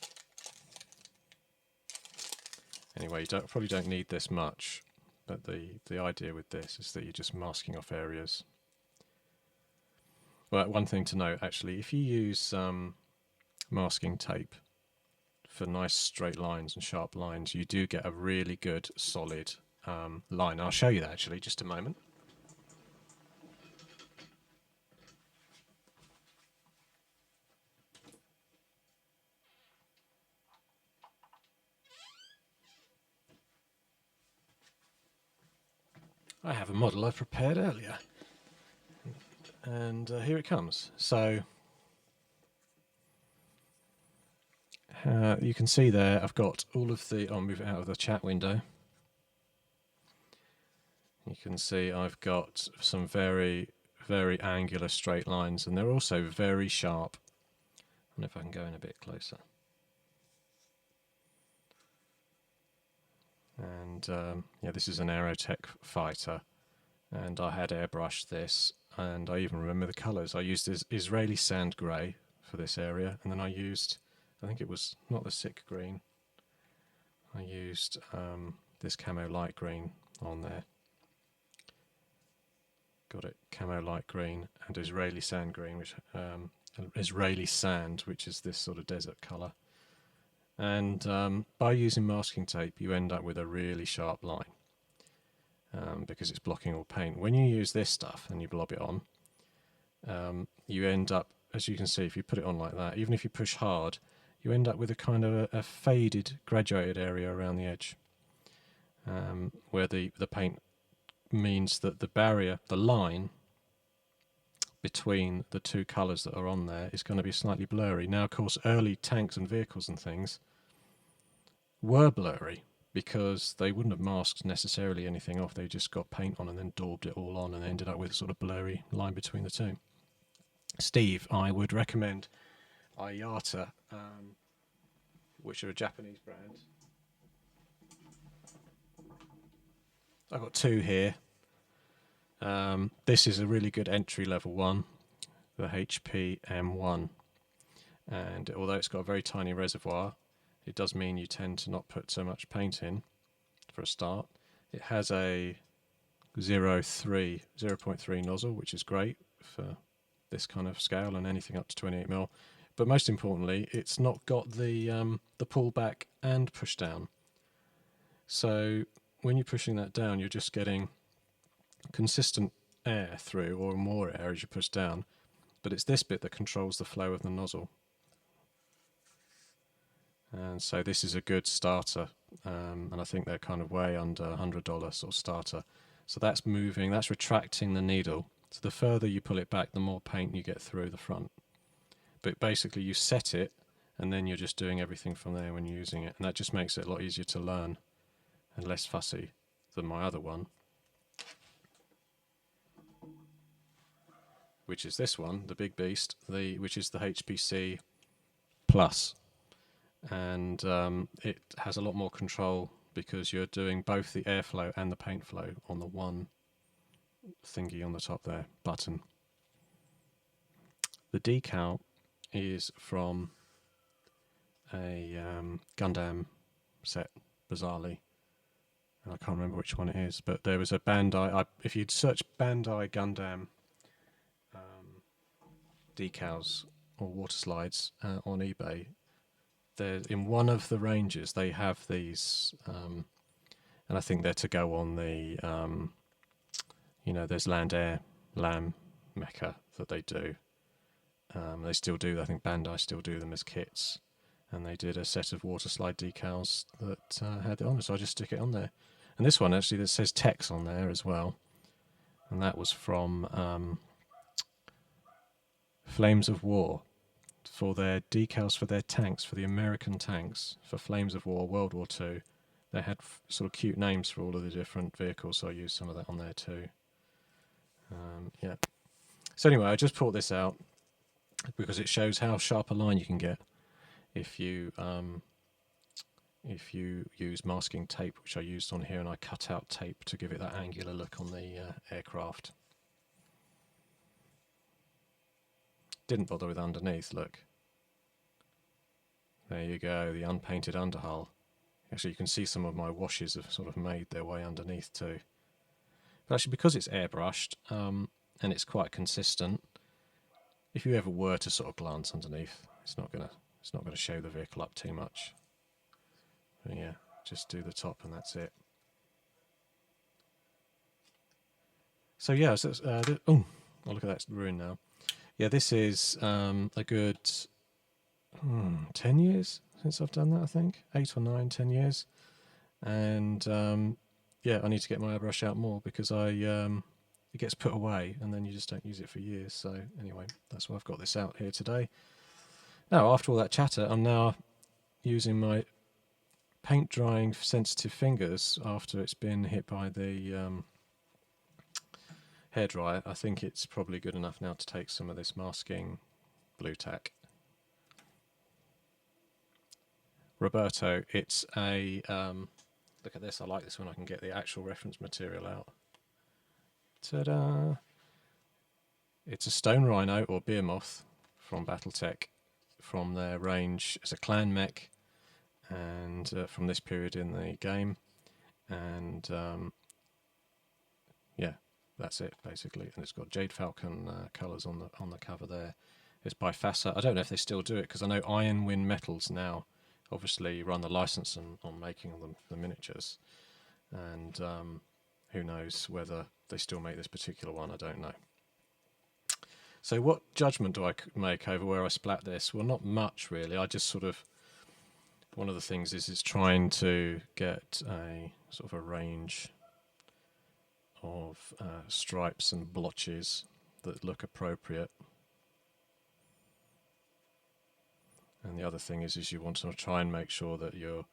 [SPEAKER 1] Anyway, you probably don't need this much, but the idea with this is that you're just masking off areas. Well, one thing to note, actually, if you use masking tape for nice straight lines and sharp lines, you do get a really good solid line. I'll show you that actually, just a moment. I have a model I prepared earlier, and here it comes. So you can see there I've got all of the, I'll move it out of the chat window. You can see I've got some very, very angular straight lines, and they're also very sharp. I don't know if I can go in a bit closer. And yeah, this is an Aerotech fighter, and I had airbrushed this, and I even remember the colours. I used this Israeli sand grey for this area, and then I used, I think it was not the sick green, I used this camo light green on there. Got it, camo light green and Israeli sand green, which Israeli sand, which is this sort of desert colour. And by using masking tape, you end up with a really sharp line because it's blocking all paint. When you use this stuff and you blob it on, you end up, as you can see, if you put it on like that, even if you push hard, you end up with a kind of a faded, graduated area around the edge, where the paint means that the barrier, the line between the two colours that are on there is going to be slightly blurry. Now, of course, early tanks and vehicles and things were blurry because they wouldn't have masked necessarily anything off. They just got paint on and then daubed it all on and ended up with a sort of blurry line between the two. Steve, I would recommend Ayata, which are a Japanese brand. I've got two here. This is a really good entry level one, the HP M1. And although it's got a very tiny reservoir, it does mean you tend to not put so much paint in for a start. It has a 0.3 nozzle, which is great for this kind of scale and anything up to 28mm. But most importantly, it's not got the pull back and push down. So when you're pushing that down, you're just getting consistent air through, or more air as you push down. But it's this bit that controls the flow of the nozzle. And so this is a good starter, and I think they're kind of way under $100 sort of starter. So that's moving, that's retracting the needle. So the further you pull it back, the more paint you get through the front. But basically you set it, and then you're just doing everything from there when you're using it. And that just makes it a lot easier to learn and less fussy than my other one, which is this one, the big beast, which is the HPC Plus. And it has a lot more control because you're doing both the airflow and the paint flow on the one thingy on the top there, button. The decal is from a Gundam set, bizarrely. I can't remember which one it is, but there was a Bandai. If you'd search Bandai Gundam decals or water slides on eBay, in one of the ranges they have these, and I think they're to go on the, there's Land Air Lamb mecha that they do. They still do. I think Bandai still do them as kits, and they did a set of water slide decals that had it on. So I just stick it on there. And this one actually that says Tex on there as well, and that was from Flames of War, for their decals for their tanks, for the American tanks, for Flames of War, World War II. They had sort of cute names for all of the different vehicles, so I used some of that on there too. Yeah. So anyway, I just brought this out because it shows how sharp a line you can get if you use masking tape, which I used on here, and I cut out tape to give it that angular look on the aircraft. Didn't bother with underneath, look. There you go, the unpainted underhull. Actually, you can see some of my washes have sort of made their way underneath too. But actually, because it's airbrushed and it's quite consistent, if you ever were to sort of glance underneath, it's not gonna show the vehicle up too much. But yeah, just do the top and that's it. So yeah, oh, look at that ruin now. Yeah, this is a good 10 years since I've done that, I think. 8 or 9, 10 years. And yeah, I need to get my airbrush out more because it gets put away and then you just don't use it for years. So anyway, that's why I've got this out here today. Now, after all that chatter, I'm now using my paint drying sensitive fingers after it's been hit by the hairdryer. I think it's probably good enough now to take some of this masking blue tack. Roberto, it's a look at this, I like this when I can get the actual reference material out. Ta-da! It's a stone rhino or behemoth from Battletech, from their range. It's a clan mech, and from this period in the game, and yeah, that's it basically. And it's got Jade Falcon colours on the cover there. It's by FASA. I don't know if they still do it because I know Iron Wind Metals now obviously run the license on making them, the miniatures, and who knows whether they still make this particular one. I don't know. So what judgment do I make over where I splat this? Well, not much really. I just sort of, one of the things is trying to get a sort of a range of stripes and blotches that look appropriate. And the other thing is you want to try and make sure that you're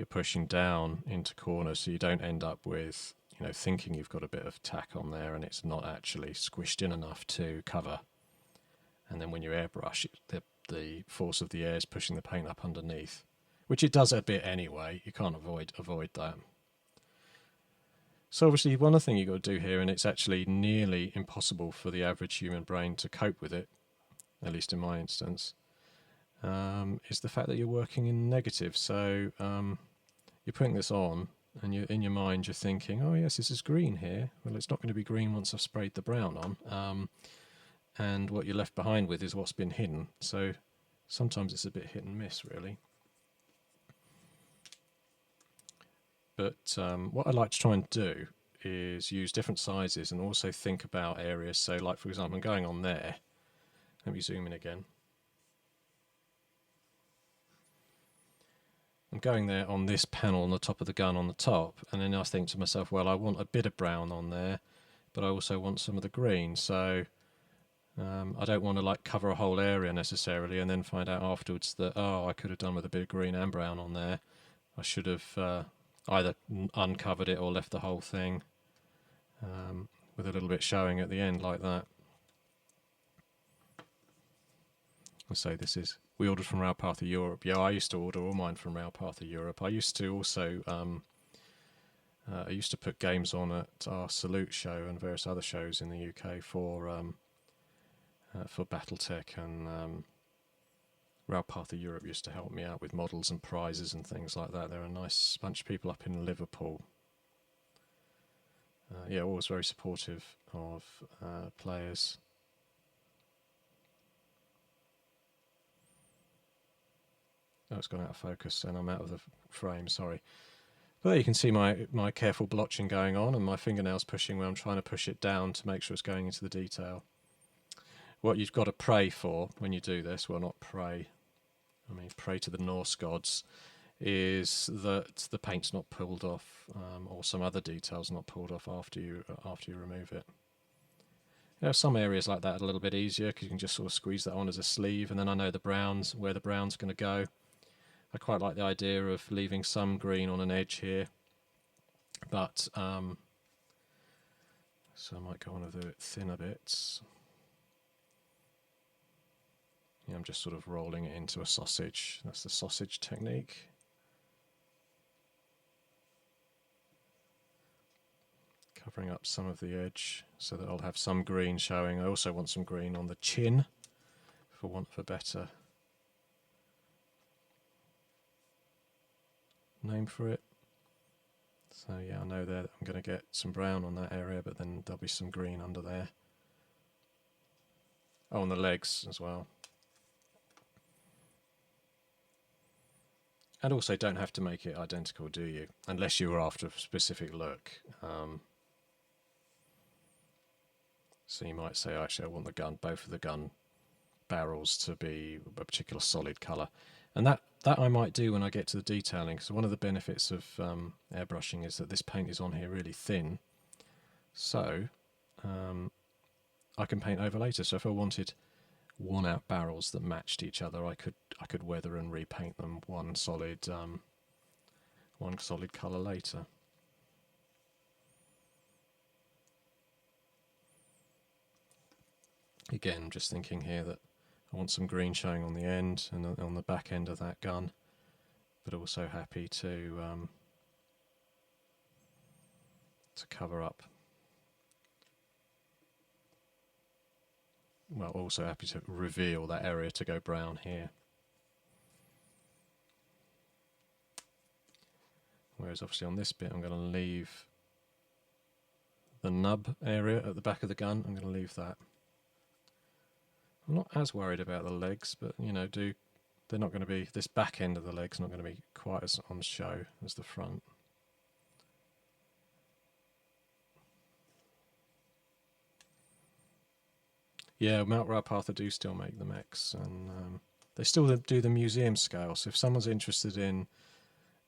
[SPEAKER 1] pushing down into corners so you don't end up with, thinking you've got a bit of tack on there and it's not actually squished in enough to cover. and then when you airbrush, the force of the air is pushing the paint up underneath, which it does a bit anyway. You can't avoid that. So obviously one other thing you've got to do here, and it's actually nearly impossible for the average human brain to cope with it, at least in my instance, is the fact that you're working in negative. So you're putting this on, and in your mind you're thinking, oh yes, this is green here. Well, it's not going to be green once I've sprayed the brown on. And what you're left behind with is what's been hidden. So sometimes it's a bit hit and miss, really. But what I like to try and do is use different sizes and also think about areas. So like, for example, I'm going on there. Let me zoom in again. I'm going there on this panel on the top of the gun on the top, and then I think to myself, well, I want a bit of brown on there, but I also want some of the green. So I don't want to like cover a whole area necessarily and then find out afterwards that, oh, I could have done with a bit of green and brown on there. I should have either uncovered it or left the whole thing with a little bit showing at the end like that. I'll say this is, we ordered from Railpath of Europe. Yeah, I used to order all mine from Railpath of Europe. I used to also, I used to put games on at our Salute show and various other shows in the UK for Battletech, and Railpath of Europe used to help me out with models and prizes and things like that. They're a nice bunch of people up in Liverpool. Yeah, always very supportive of players. Oh, it's gone out of focus and I'm out of the frame, sorry. But there you can see my careful blotching going on and my fingernails pushing where I'm trying to push it down to make sure it's going into the detail. What you've got to pray for when you do this, well, not pray, I mean pray to the Norse gods, is that the paint's not pulled off or some other details not pulled off after you remove it. You know, some areas like that are a little bit easier because you can just sort of squeeze that on as a sleeve, and then I know the browns, where the brown's going to go. I quite like the idea of leaving some green on an edge here, but so I might go one of the thinner bits. Yeah, I'm just sort of rolling it into a sausage. That's the sausage technique. Covering up some of the edge so that I'll have some green showing. I also want some green on the chin, for want of a better name for it. So yeah, I know that I'm going to get some brown on that area, but then there'll be some green under there. Oh, on the legs as well. And also don't have to make it identical, do you? Unless you were after a specific look. So you might say, actually, I want the gun, both of the gun barrels to be a particular solid colour. And that I might do when I get to the detailing, because one of the benefits of airbrushing is that this paint is on here really thin. So I can paint over later. So if I wanted worn out barrels that matched each other, I could weather and repaint them one solid colour later. Again, I'm just thinking here that I want some green showing on the end and on the back end of that gun, but also happy to cover up. Well, also happy to reveal that area to go brown here. Whereas obviously on this bit I'm going to leave the nub area at the back of the gun, I'm going to leave that. I'm not as worried about the legs, but you know, they're not going to be, this back end of the leg's not going to be quite as on show as the front. Yeah, Mount Railpath do still make the mechs, and they still do the museum scale. So if someone's interested in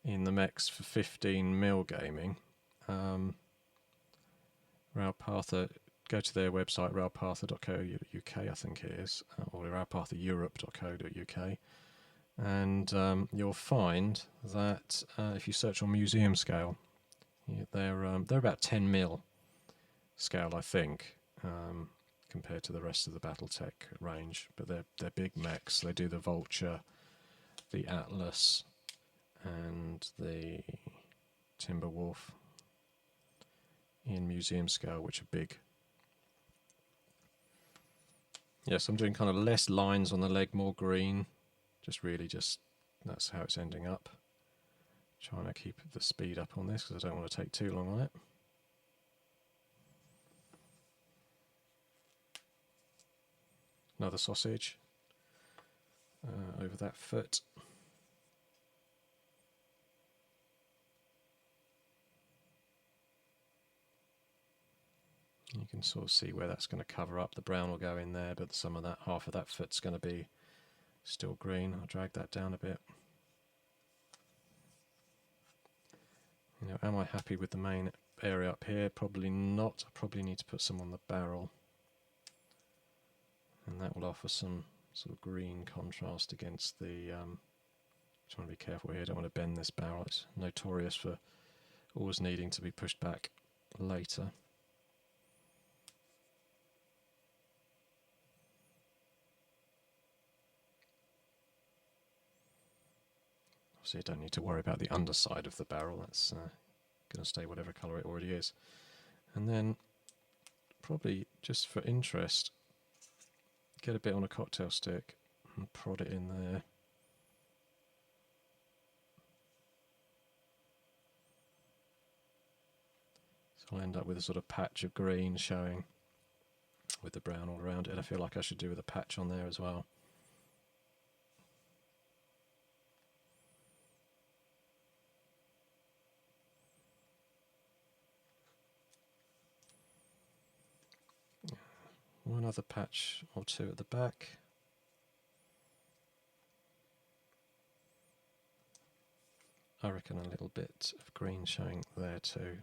[SPEAKER 1] the mechs for 15mm gaming, Railpath, go to their website, railpath.co.uk, I think it is, or railpatheurope.co.uk, and you'll find that if you search on museum scale, they're about 10mm scale, I think. compared to the rest of the Battletech range. But they're big mechs. They do the Vulture, the Atlas, and the Timberwolf in museum scale, which are big. Yes, I'm doing kind of less lines on the leg, more green. Just that's how it's ending up. Trying to keep the speed up on this because I don't want to take too long on it. Another sausage over that foot. You can sort of see where that's going to cover up. The brown will go in there, but some of that, half of that foot's going to be still green. I'll drag that down a bit. You know, am I happy with the main area up here? Probably not. I probably need to put some on the barrel. And that will offer some sort of green contrast against the... trying to be careful here, I don't want to bend this barrel. It's notorious for always needing to be pushed back later. So you don't need to worry about the underside of the barrel. That's going to stay whatever colour it already is. And then, probably just for interest, get a bit on a cocktail stick and prod it in there. So I'll end up with a sort of patch of green showing with the brown all around it. And I feel like I should do with a patch on there as well. One other patch or two at the back. I reckon a little bit of green showing there too.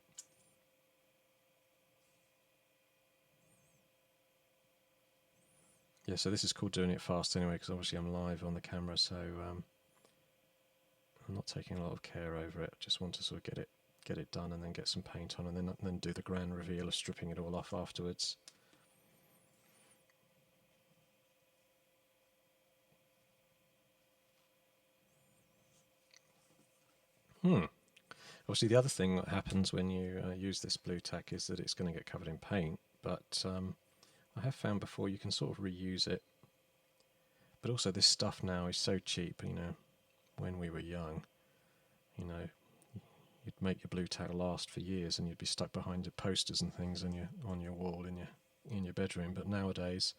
[SPEAKER 1] Yeah, so this is called doing it fast anyway, because obviously I'm live on the camera, so I'm not taking a lot of care over it. Just want to sort of get it done and then get some paint on, and then do the grand reveal of stripping it all off afterwards. Obviously, the other thing that happens when you use this blue tack is that it's going to get covered in paint, but I have found before you can sort of reuse it. But also this stuff now is so cheap, you know, when we were young, you know, you'd make your blue tack last for years and you'd be stuck behind your posters and things on your wall in your bedroom. But nowadays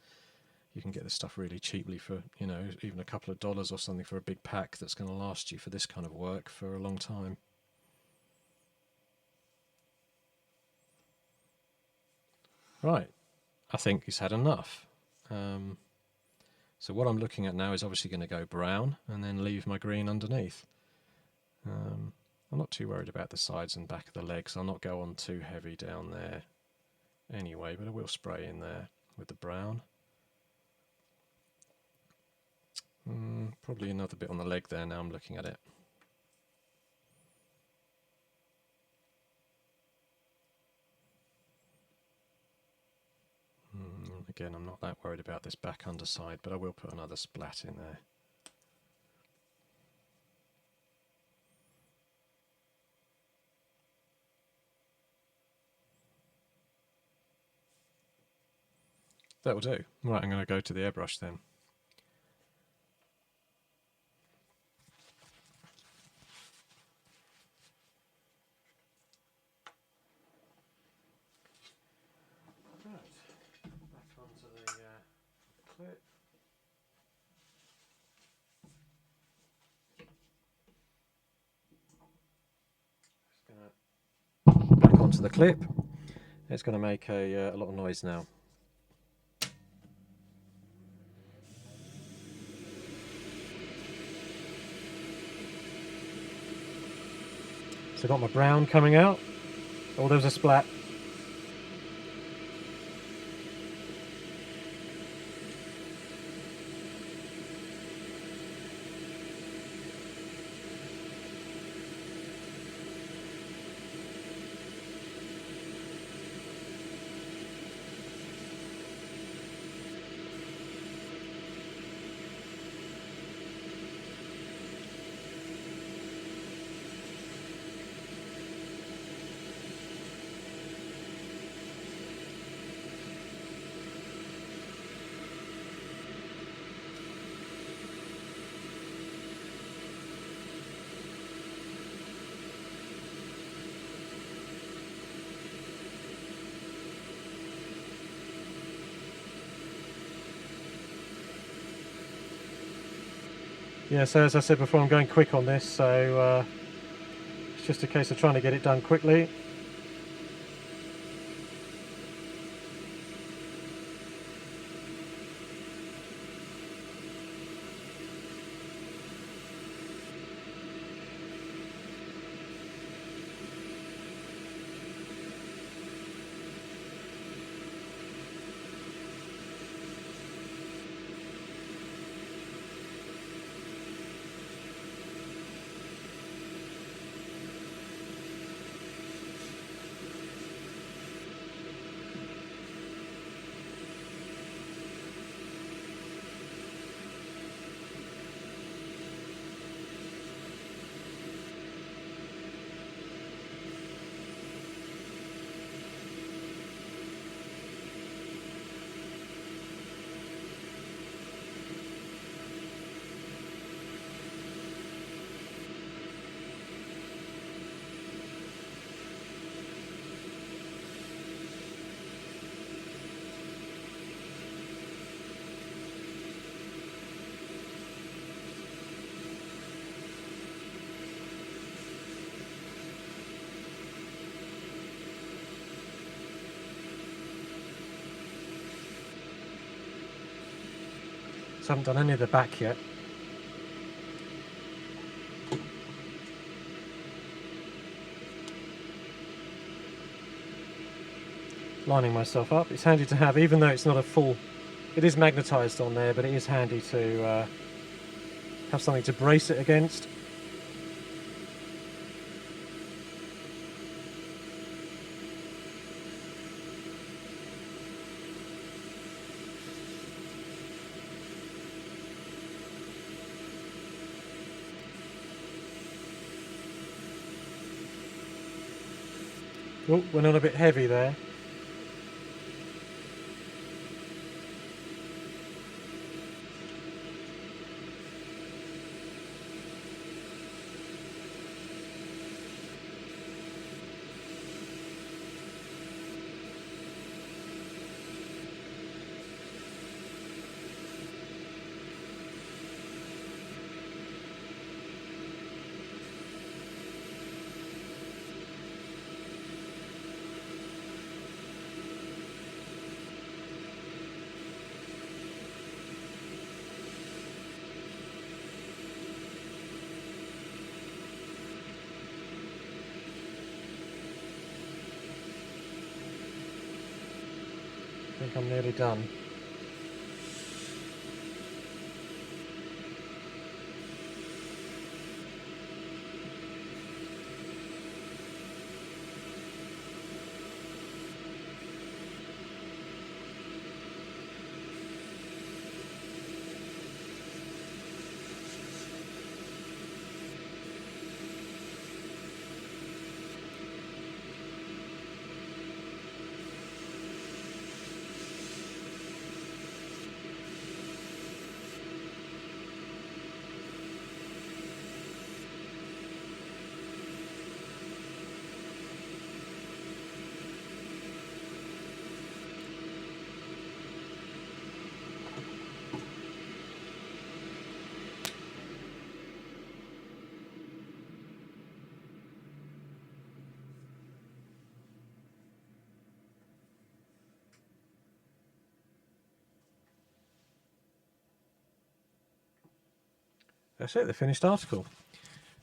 [SPEAKER 1] you can get this stuff really cheaply for, you know, even a couple of dollars or something for a big pack that's going to last you for this kind of work for a long time. Right, I think he's had enough. So what I'm looking at now is obviously going to go brown and then leave my green underneath. I'm not too worried about the sides and back of the legs. I'll not go on too heavy down there anyway, but I will spray in there with the brown. Probably another bit on the leg there now I'm looking at it. Again, I'm not that worried about this back underside, but I will put another splat in there. That will do. Right, I'm going to go to the airbrush then. Back onto the clip. Back onto the clip. It's going to make a lot of noise now. So I've got my brown coming out. Oh, there's a splat. Yeah, so as I said before, I'm going quick on this, so it's just a case of trying to get it done quickly. So I haven't done any of the back yet. Lining myself up. It's handy to have, even though it's not a full, it is magnetised on there, but it is handy to have something to brace it against. Oh, went on a bit heavy there. I think I'm nearly done. That's it, the finished article.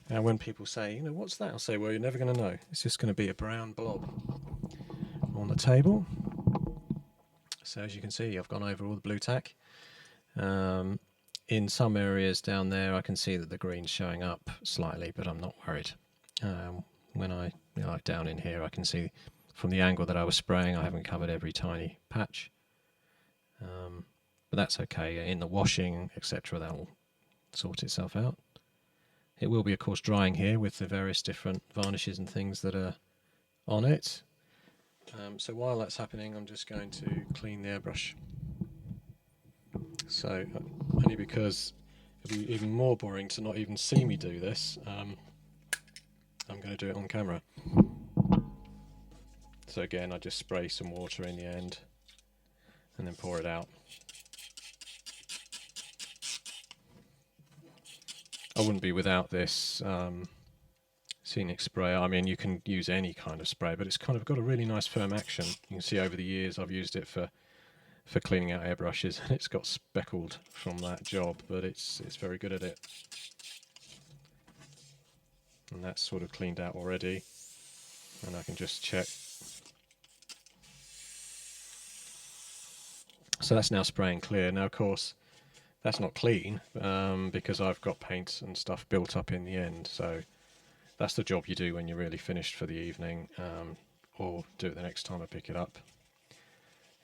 [SPEAKER 1] Now when people say, you know, what's that? I'll say, well, you're never going to know. It's just going to be a brown blob on the table. So as you can see, I've gone over all the blue tack. In some areas down there, I can see that the green's showing up slightly, but I'm not worried. When I, you know, like down in here, I can see from the angle that I was spraying, I haven't covered every tiny patch. But that's okay. In the washing, etc., that'll sort itself out. It will be, of course, drying here with the various different varnishes and things that are on it. So while that's happening, I'm just going to clean the airbrush. So only because it'll be even more boring to not even see me do this, I'm going to do it on camera. So again, I just spray some water in the end and then pour it out. I wouldn't be without this scenic sprayer. I mean, you can use any kind of spray, but it's kind of got a really nice firm action. You can see over the years I've used it for cleaning out airbrushes, and it's got speckled from that job, but it's very good at it. And that's sort of cleaned out already, and I can just check. So that's now spraying clear. Now, of course, that's not clean because I've got paint and stuff built up in the end. So that's the job you do when you're really finished for the evening, or do it the next time I pick it up,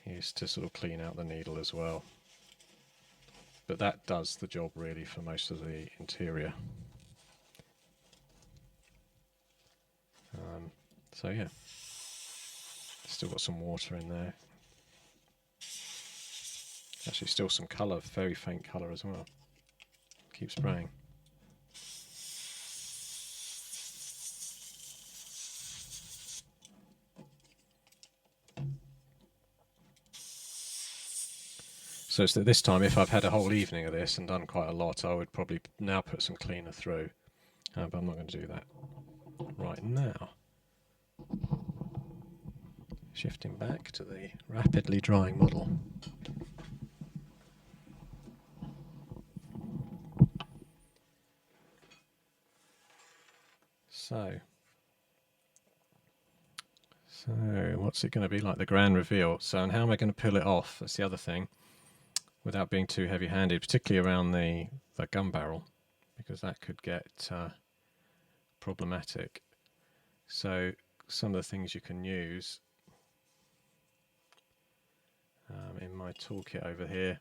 [SPEAKER 1] is to sort of clean out the needle as well. But that does the job really for most of the interior. So yeah, still got some water in there. Actually still some colour, very faint colour as well. Keep spraying. So it's that this time, if I've had a whole evening of this and done quite a lot, I would probably now put some cleaner through. But I'm not going to do that right now. Shifting back to the rapidly drying model. So what's it going to be like, the grand reveal? So, and how am I going to peel it off? That's the other thing, without being too heavy-handed, particularly around the gun barrel, because that could get problematic. So some of the things you can use in my toolkit over here,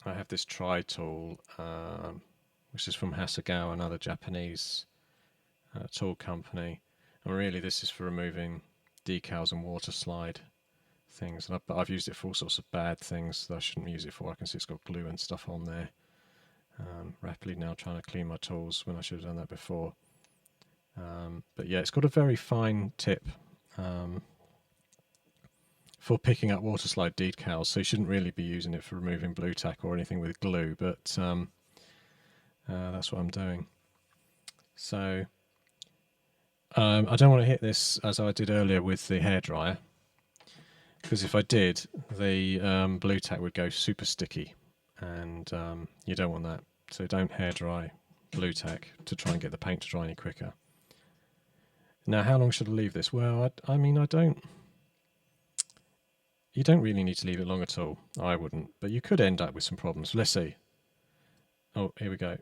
[SPEAKER 1] I have this tri-tool, which is from Hasegawa, another Japanese tool company, and really this is for removing decals and water slide things, but I've used it for all sorts of bad things that I shouldn't use it for. I can see it's got glue and stuff on there. Rapidly now trying to clean my tools when I should have done that before. But yeah, it's got a very fine tip for picking up water slide decals, so you shouldn't really be using it for removing blue tack or anything with glue, but that's what I'm doing. So I don't want to hit this as I did earlier with the hairdryer, because if I did, the blue tack would go super sticky, and you don't want that. So don't hairdry blue tack to try and get the paint to dry any quicker. Now, how long should I leave this? Well, I mean, you don't really need to leave it long at all. I wouldn't, but you could end up with some problems. Let's see. Oh, here we go.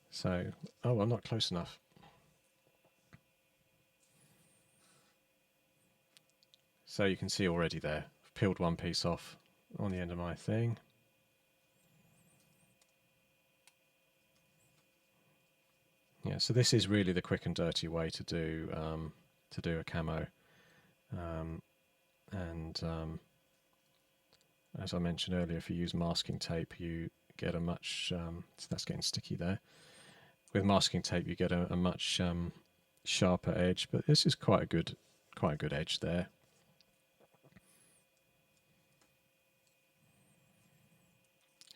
[SPEAKER 1] So, oh, I'm not close enough. So you can see already there, I've peeled one piece off on the end of my thing. Yeah, so this is really the quick and dirty way to do a camo, as I mentioned earlier, if you use masking tape, you get a much so that's getting sticky there. With masking tape, you get a much sharper edge, but this is quite a good edge there.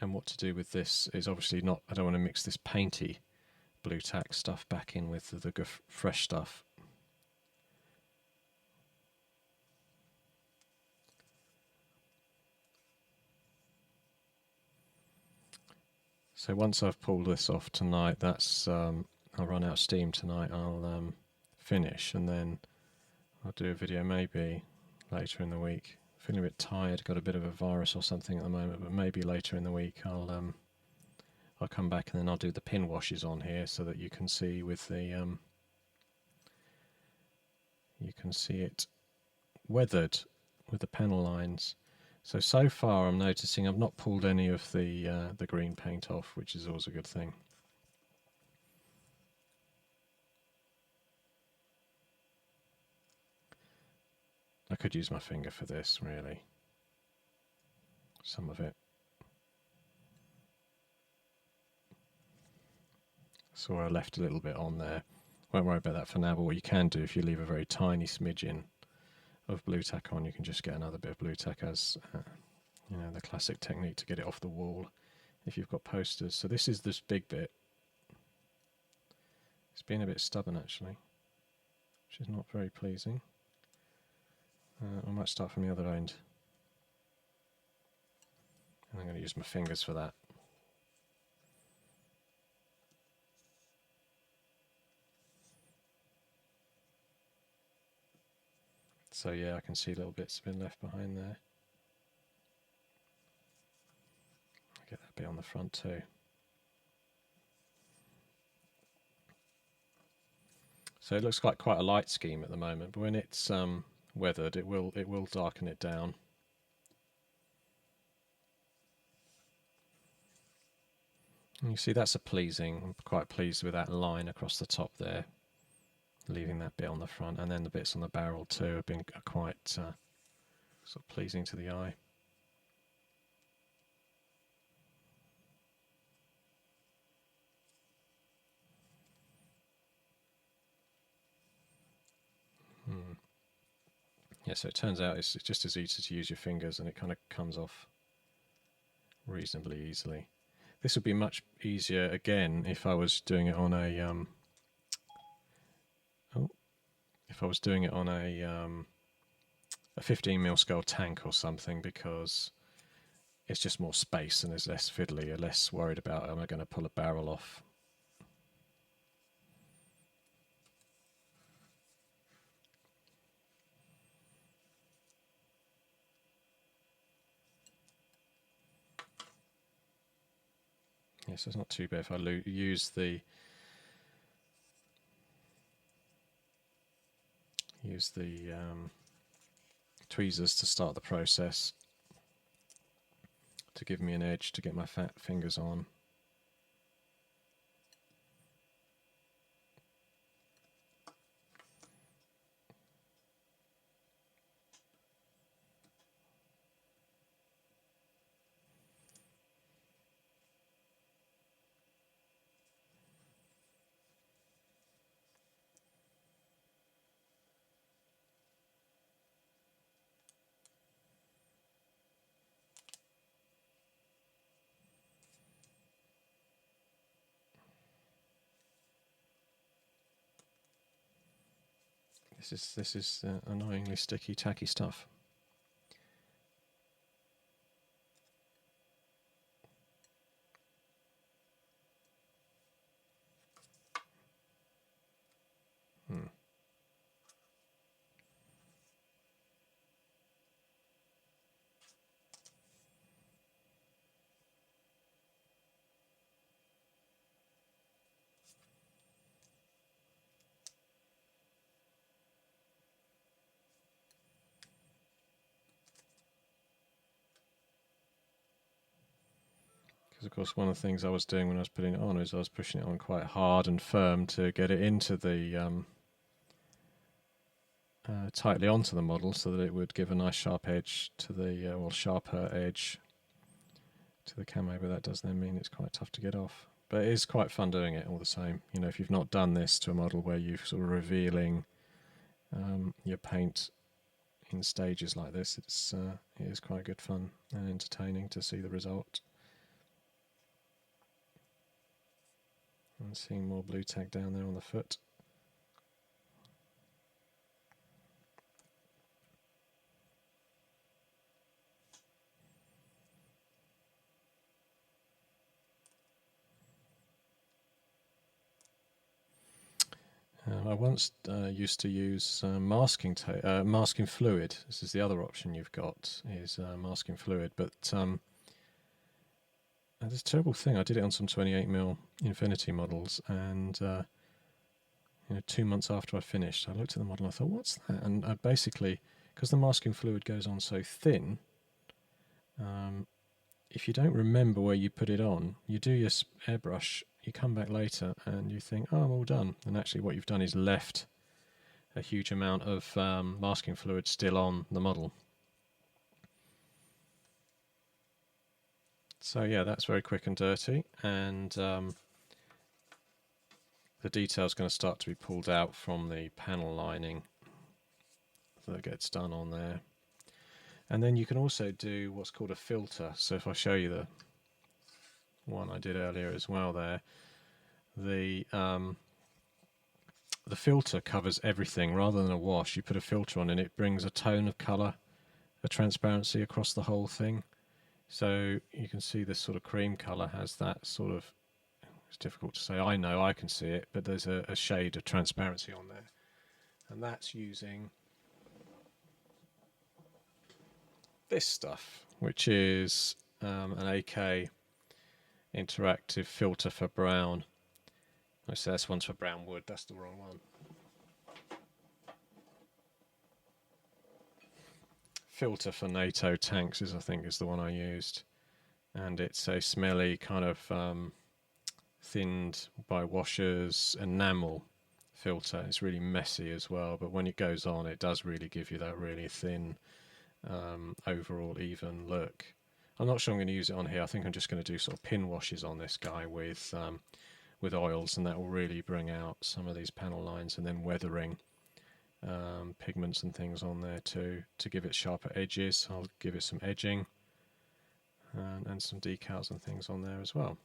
[SPEAKER 1] And what to do with this is obviously not. I don't want to mix this painty blue tack stuff back in with the fresh stuff. So once I've pulled this off tonight, that's I'll run out of steam tonight. I'll finish, and then I'll do a video maybe later in the week. Feeling a bit tired, got a bit of a virus or something at the moment, but maybe later in the week I'll come back and then I'll do the pin washes on here so that you can see with the you can see it weathered with the panel lines. So far I'm noticing I've not pulled any of the green paint off, which is always a good thing. I could use my finger for this, really. Some of it. So I left a little bit on there. Won't worry about that for now, but what you can do, if you leave a very tiny smidgen of blue tack on, you can just get another bit of blue tack as you know, the classic technique to get it off the wall if you've got posters. So this is this big bit. It's been a bit stubborn actually, which is not very pleasing. I might start from the other end. And I'm going to use my fingers for that. So yeah, I can see little bits have been left behind there. I'll get that bit on the front too. So it looks like quite a light scheme at the moment, but when it's weathered, it will darken it down. And you see that's I'm quite pleased with that line across the top there, leaving that bit on the front, and then the bits on the barrel too have been quite sort of pleasing to the eye. Yeah, so it turns out it's just as easy to use your fingers, and it kind of comes off reasonably easily. This would be much easier again if I was doing it on a if I was doing it on a 15mm scale tank or something, because it's just more space and it's less fiddly. You're less worried about, am I going to pull a barrel off? Yes, it's not too bad if I use the tweezers to start the process, to give me an edge to get my fat fingers on. This is annoyingly sticky, tacky stuff. Because of course one of the things I was doing when I was putting it on is I was pushing it on quite hard and firm to get it into the tightly onto the model, so that it would give a nice sharp edge to the well, sharper edge to the camo, but that does then mean it's quite tough to get off. But it is quite fun doing it all the same. You know, if you've not done this to a model where you're sort of revealing your paint in stages like this, it is quite good fun and entertaining to see the result. And seeing more blue tag down there on the foot. I once used to use masking fluid. This is the other option you've got, is masking fluid. But this terrible thing, I did it on some 28mm Infinity models, and 2 months after I finished, I looked at the model and I thought, what's that? And I basically, because the masking fluid goes on so thin, if you don't remember where you put it on, you do your airbrush, you come back later and you think, oh, I'm all done. And actually what you've done is left a huge amount of masking fluid still on the model. So yeah, that's very quick and dirty, and the detail is going to start to be pulled out from the panel lining that gets done on there. And then you can also do what's called a filter. So if I show you one I did earlier as well there, the filter covers everything. Rather than a wash, you put a filter on and it brings a tone of colour, a transparency across the whole thing. So you can see this sort of cream colour has that sort of, it's difficult to say, I know I can see it, but there's a shade of transparency on there. And that's using this stuff, which is an AK interactive filter for brown. I say this one's for brown wood, that's the wrong one. Filter for NATO tanks is, I think, is the one I used. And it's a smelly kind of thinned by washers enamel filter. It's really messy as well, but when it goes on, it does really give you that really thin overall even look. I'm not sure I'm going to use it on here. I think I'm just going to do sort of pin washes on this guy with oils, and that will really bring out some of these panel lines, and then weathering pigments and things on there too to give it sharper edges. I'll give it some edging and some decals and things on there as well.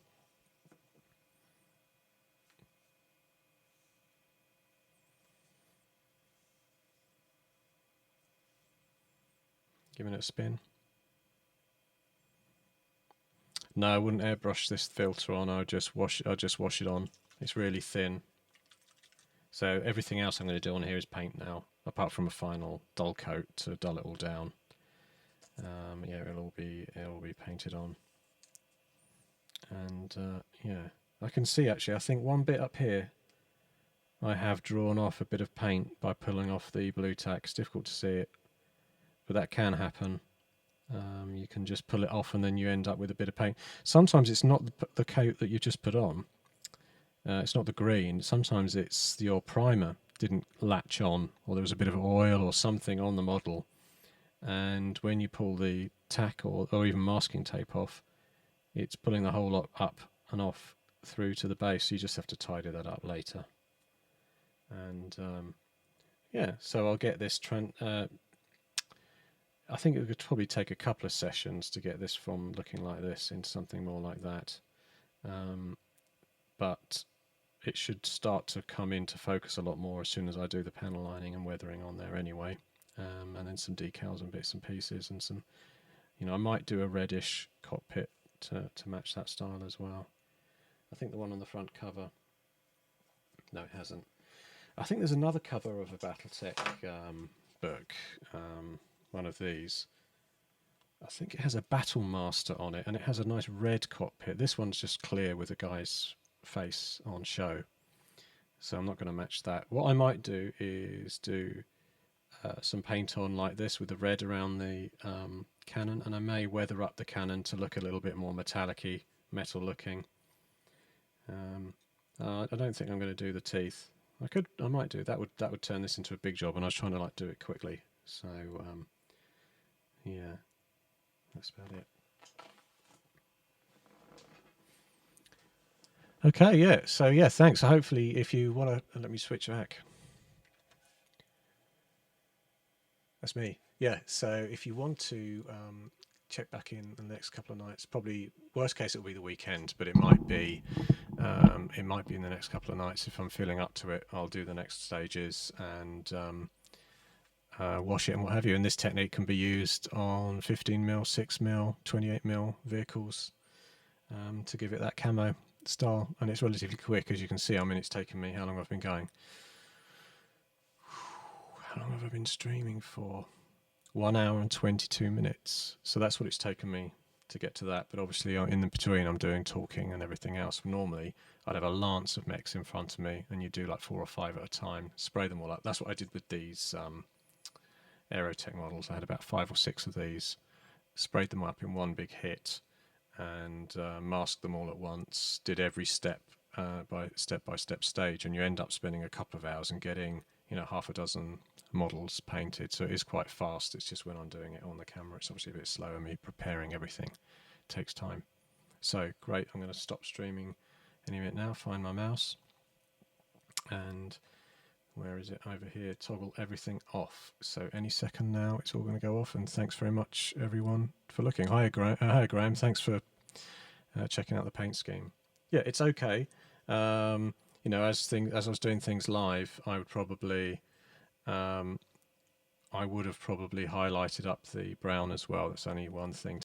[SPEAKER 1] Giving it a spin. No, I wouldn't airbrush this filter on. I'll just wash it on. It's really thin. So everything else I'm going to do on here is paint now, apart from a final dull coat to dull it all down. Yeah, it'll all be painted on. And yeah, I can see actually. I think one bit up here, I have drawn off a bit of paint by pulling off the blue tack. It's difficult to see it, but that can happen. You can just pull it off and then you end up with a bit of paint. Sometimes it's not the coat that you just put on. It's not the green. Sometimes it's your primer didn't latch on, or there was a bit of oil or something on the model. And when you pull the tack or even masking tape off, it's pulling the whole lot up and off through to the base. So you just have to tidy that up later. And yeah, so I'll get this I think it could probably take a couple of sessions to get this from looking like this into something more like that. But it should start to come into focus a lot more as soon as I do the panel lining and weathering on there anyway. And then some decals and bits and pieces, and some, I might do a reddish cockpit to match that style as well. I think the one on the front cover, no, it hasn't. I think there's another cover of a Battletech book, one of these. I think it has a Battle Master on it, and it has a nice red cockpit. This one's just clear with a guy's face on show, so I'm not going to match that. What I might do is do some paint on like this with the red around the cannon, and I may weather up the cannon to look a little bit more metallic-y, metal looking. I don't think I'm going to do the teeth. I might do that. Would turn this into a big job, and I was trying to do it quickly. So yeah, that's about it. Okay, yeah. So yeah, thanks. So hopefully, if you want to, let me switch back. That's me. Yeah. So if you want to check back in the next couple of nights, probably worst case it'll be the weekend, but it might be in the next couple of nights if I'm feeling up to it. I'll do the next stages and wash it and what have you. And this technique can be used on 15mm, 6mm, 28mm vehicles to give it that camo style. And it's relatively quick, as you can see. I mean, it's taken me, how long I've been going? How long have I been streaming for? 1 hour and 22 minutes. So that's what it's taken me to get to that. But obviously in the between I'm doing talking and everything else. Normally I'd have a lance of mechs in front of me, and you do like 4 or 5 at a time, spray them all up. That's what I did with these Aerotech models. I had about 5 or 6 of these, sprayed them up in one big hit, and masked them all at once, did every step by step stage, and you end up spending a couple of hours and getting half a dozen models painted. So it is quite fast. It's just when I'm doing it on the camera, it's obviously a bit slower. Me preparing everything takes time. So great, I'm going to stop streaming any minute now, find my mouse, and where is it? Over here. Toggle everything off. So any second now it's all going to go off. And thanks very much everyone for looking. Hi Graham, thanks for checking out the paint scheme. Yeah, it's okay. You know, as I was doing things live, I would have probably highlighted up the brown as well. That's only one thing